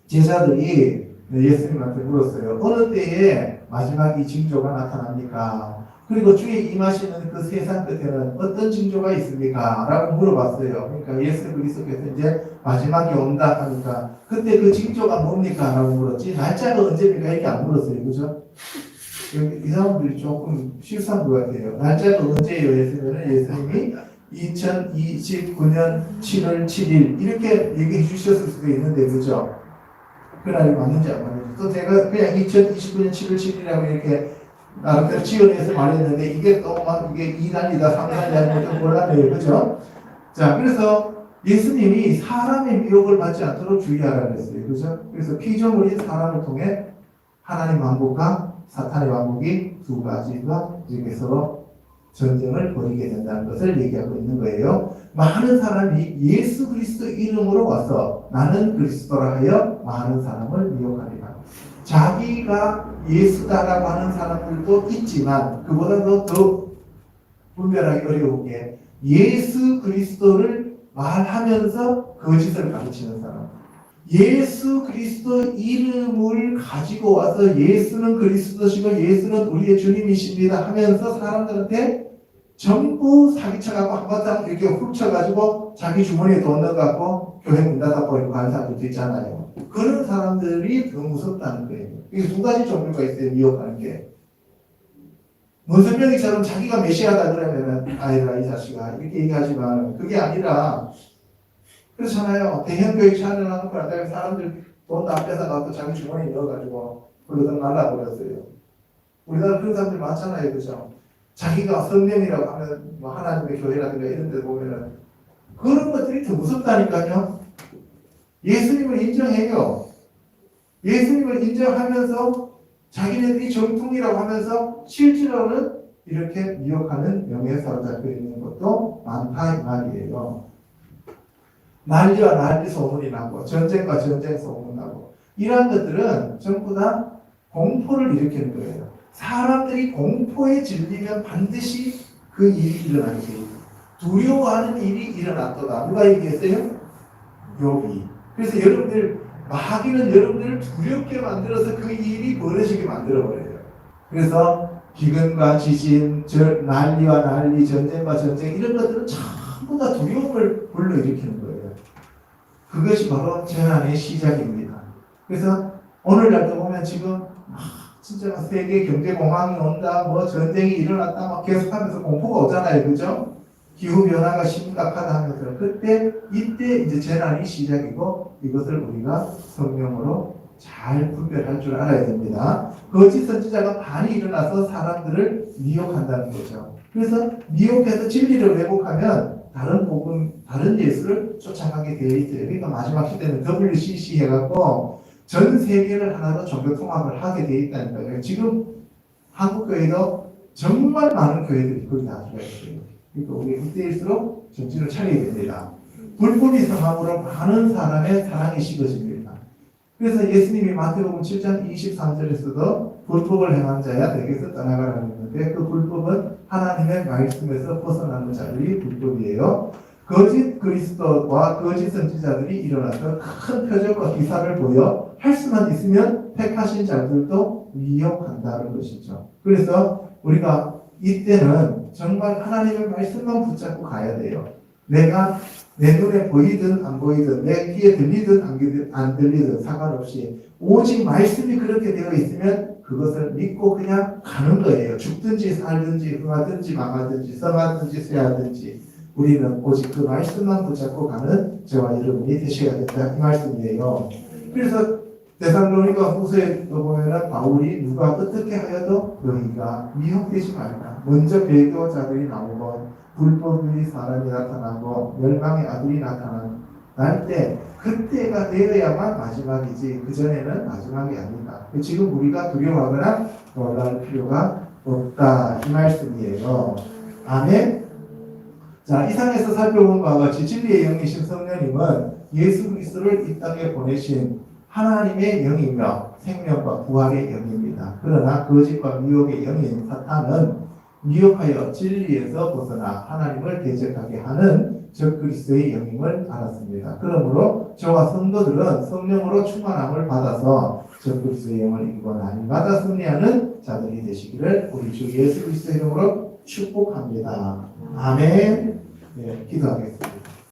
제자들이 예수님한테 물었어요. 어느 때에 마지막이 징조가 나타납니까? 그리고 주의 임하시는 그 세상 끝에는 어떤 징조가 있습니까? 라고 물어봤어요. 그러니까 예수 그리스도께서 이제 마지막이 온다 하니까 그때 그 징조가 뭡니까? 라고 물었지, 날짜가 언제입니까? 이렇게 안 물었어요. 그죠? 이 사람들이 조금 실수한 것 같아요. 날짜가 언제예요? 예수님이 2029년 7월 7일 이렇게 얘기해 주셨을 수도 있는데, 그죠? 그날이 맞는지 안 맞는지. 또 제가 그냥 2029년 7월 7일이라고 이렇게 나름대로 지어내서 말했는데, 이게 또 막 이게 2단이다 3단이다 좀 곤란해요. 그죠? 자, 그래서 예수님이 사람의 미혹을 받지 않도록 주의하라 그랬어요. 그죠? 그래서 피조물인 사람을 통해 하나님 왕국과 사탄의 왕국이 두 가지가 이렇게 서로 전쟁을 벌이게 된다는 것을 얘기하고 있는 거예요. 많은 사람이 예수 그리스도 이름으로 와서 나는 그리스도라 하여 많은 사람을 미혹하리라. 자기가 예수다라고 하는 사람들도 있지만 그보다도 더 분별하기 어려운 게 예수 그리스도를 말하면서 거짓을 가르치는 사람. 예수 그리스도 이름을 가지고 와서 예수는 그리스도시고 예수는 우리의 주님이십니다 하면서 사람들한테 전부 사기쳐가고 한바탕 이렇게 훔쳐가지고 자기 주머니에 돈 넣어갖고 교회 문 닫아버리고 가는 사람들도 있잖아요. 그런 사람들이 더 무섭다는 거예요. 이게 두 가지 종류가 있어요. 미혹하는 게. 문선명이처럼 자기가 메시아다 그러면은 아이라 이 자식아 이렇게 얘기하지만 그게 아니라, 그렇잖아요. 대형교회 차려나는 거라 사람들 돈 다 뺏어가고 자기 주머니에 넣어가지고 그러다 날라버렸어요. 우리나라 그런 사람들 많잖아요. 그죠? 자기가 성령이라고 하면 뭐 하나님의 교회라든가 이런 데 보면은 그런 것들이 더 무섭다니까요. 예수님을 인정해요. 예수님을 인정하면서 자기네들이 정통이라고 하면서 실제로는 이렇게 미혹하는 영에 사로잡혀 있는 것도 많다 이 말이에요. 난리와 난리 소문이 나고 전쟁과 전쟁 소문 나고 이러한 것들은 전부 다 공포를 일으키는 거예요. 사람들이 공포에 질리면 반드시 그 일이 일어나게 돼요. 두려워하는 일이 일어났더라. 누가 얘기했어요? 욥이. 그래서 여러분들 마귀는 여러분들을 두렵게 만들어서 그 일이 벌어지게 만들어버려요. 그래서 기근과 지진, 난리와 난리, 전쟁과 전쟁 이런 것들은 전부 다 두려움을 불러일으키는 거예요. 그것이 바로 재난의 시작입니다. 그래서 오늘날도 보면 지금 진짜 세계 경제 공황이 온다, 뭐 전쟁이 일어났다 막 계속하면서 공포가 오잖아요, 그죠? 기후 변화가 심각하다 하면서 이때 이제 재난이 시작이고 이것을 우리가 성령으로 잘 분별할 줄 알아야 됩니다. 거짓 선지자가 많이 일어나서 사람들을 미혹한다는 거죠. 그래서 미혹해서 진리를 왜곡하면 다른 복음, 다른 예수를 쫓아가게 되어 있어요. 그러니까 마지막 시대는 WCC 해갖고 전 세계를 하나로 종교 통합을 하게 되어 있다는 거예요. 지금 한국 교회도 정말 많은 교회들이 거기 다 들어가 있어요. 그러니까 우리 이때일수록 정신을 차려야 됩니다. 불법이 성함으로 많은 사람의 사랑이 식어집니다. 그래서 예수님이 마태복음 7장 23절에서도 불법을 행한 자야 내게서 떠나가라는 건데 그 불법은 하나님의 말씀에서 벗어나는 자들이 불법이에요. 거짓 그리스도와 거짓 선지자들이 일어나서 큰 표적과 기사를 보여 할 수만 있으면 택하신 자들도 미혹한다는 것이죠. 그래서 우리가 이때는 정말 하나님의 말씀만 붙잡고 가야 돼요. 내가 내 눈에 보이든 안 보이든 내 귀에 들리든 안 들리든 상관없이 오직 말씀이 그렇게 되어 있으면 그것을 믿고 그냥 가는 거예요. 죽든지 살든지 흥하든지 망하든지 성하든지 쇠하든지 우리는 오직 그 말씀만 붙잡고 가는 저와 여러분이 되셔야 된다 이 말씀이에요. 그래서 데살로니가 후서에 보면은 바울이 누가 어떻게 하여도 너희가 미혹되지 말라. 먼저 배교자들이 나오고 불법의 사람이 나타나고 멸망의 아들이 나타날 때 그때가 되어야만 마지막이지 그 전에는 마지막이 아니다. 지금 우리가 두려워하거나 놀랄 필요가 없다 이 말씀이에요. 아멘. 자, 이상에서 살펴본 바와 같이 진리의 영이신 성령님은 예수 그리스도를 이 땅에 보내신 하나님의 영이며 생명과 부활의 영입니다. 그러나 거짓과 미혹의 영인 사탄은 미혹하여 진리에서 벗어나 하나님을 대적하게 하는 적그리스도의 영임을 알았습니다. 그러므로 저와 성도들은 성령으로 충만함을 받아서 적그리스도의 영을 이기고 날마다 승리하는 자들이 되시기를 우리 주 예수 그리스도의 이름으로 축복합니다. 아멘. 네, 기도하겠습니다.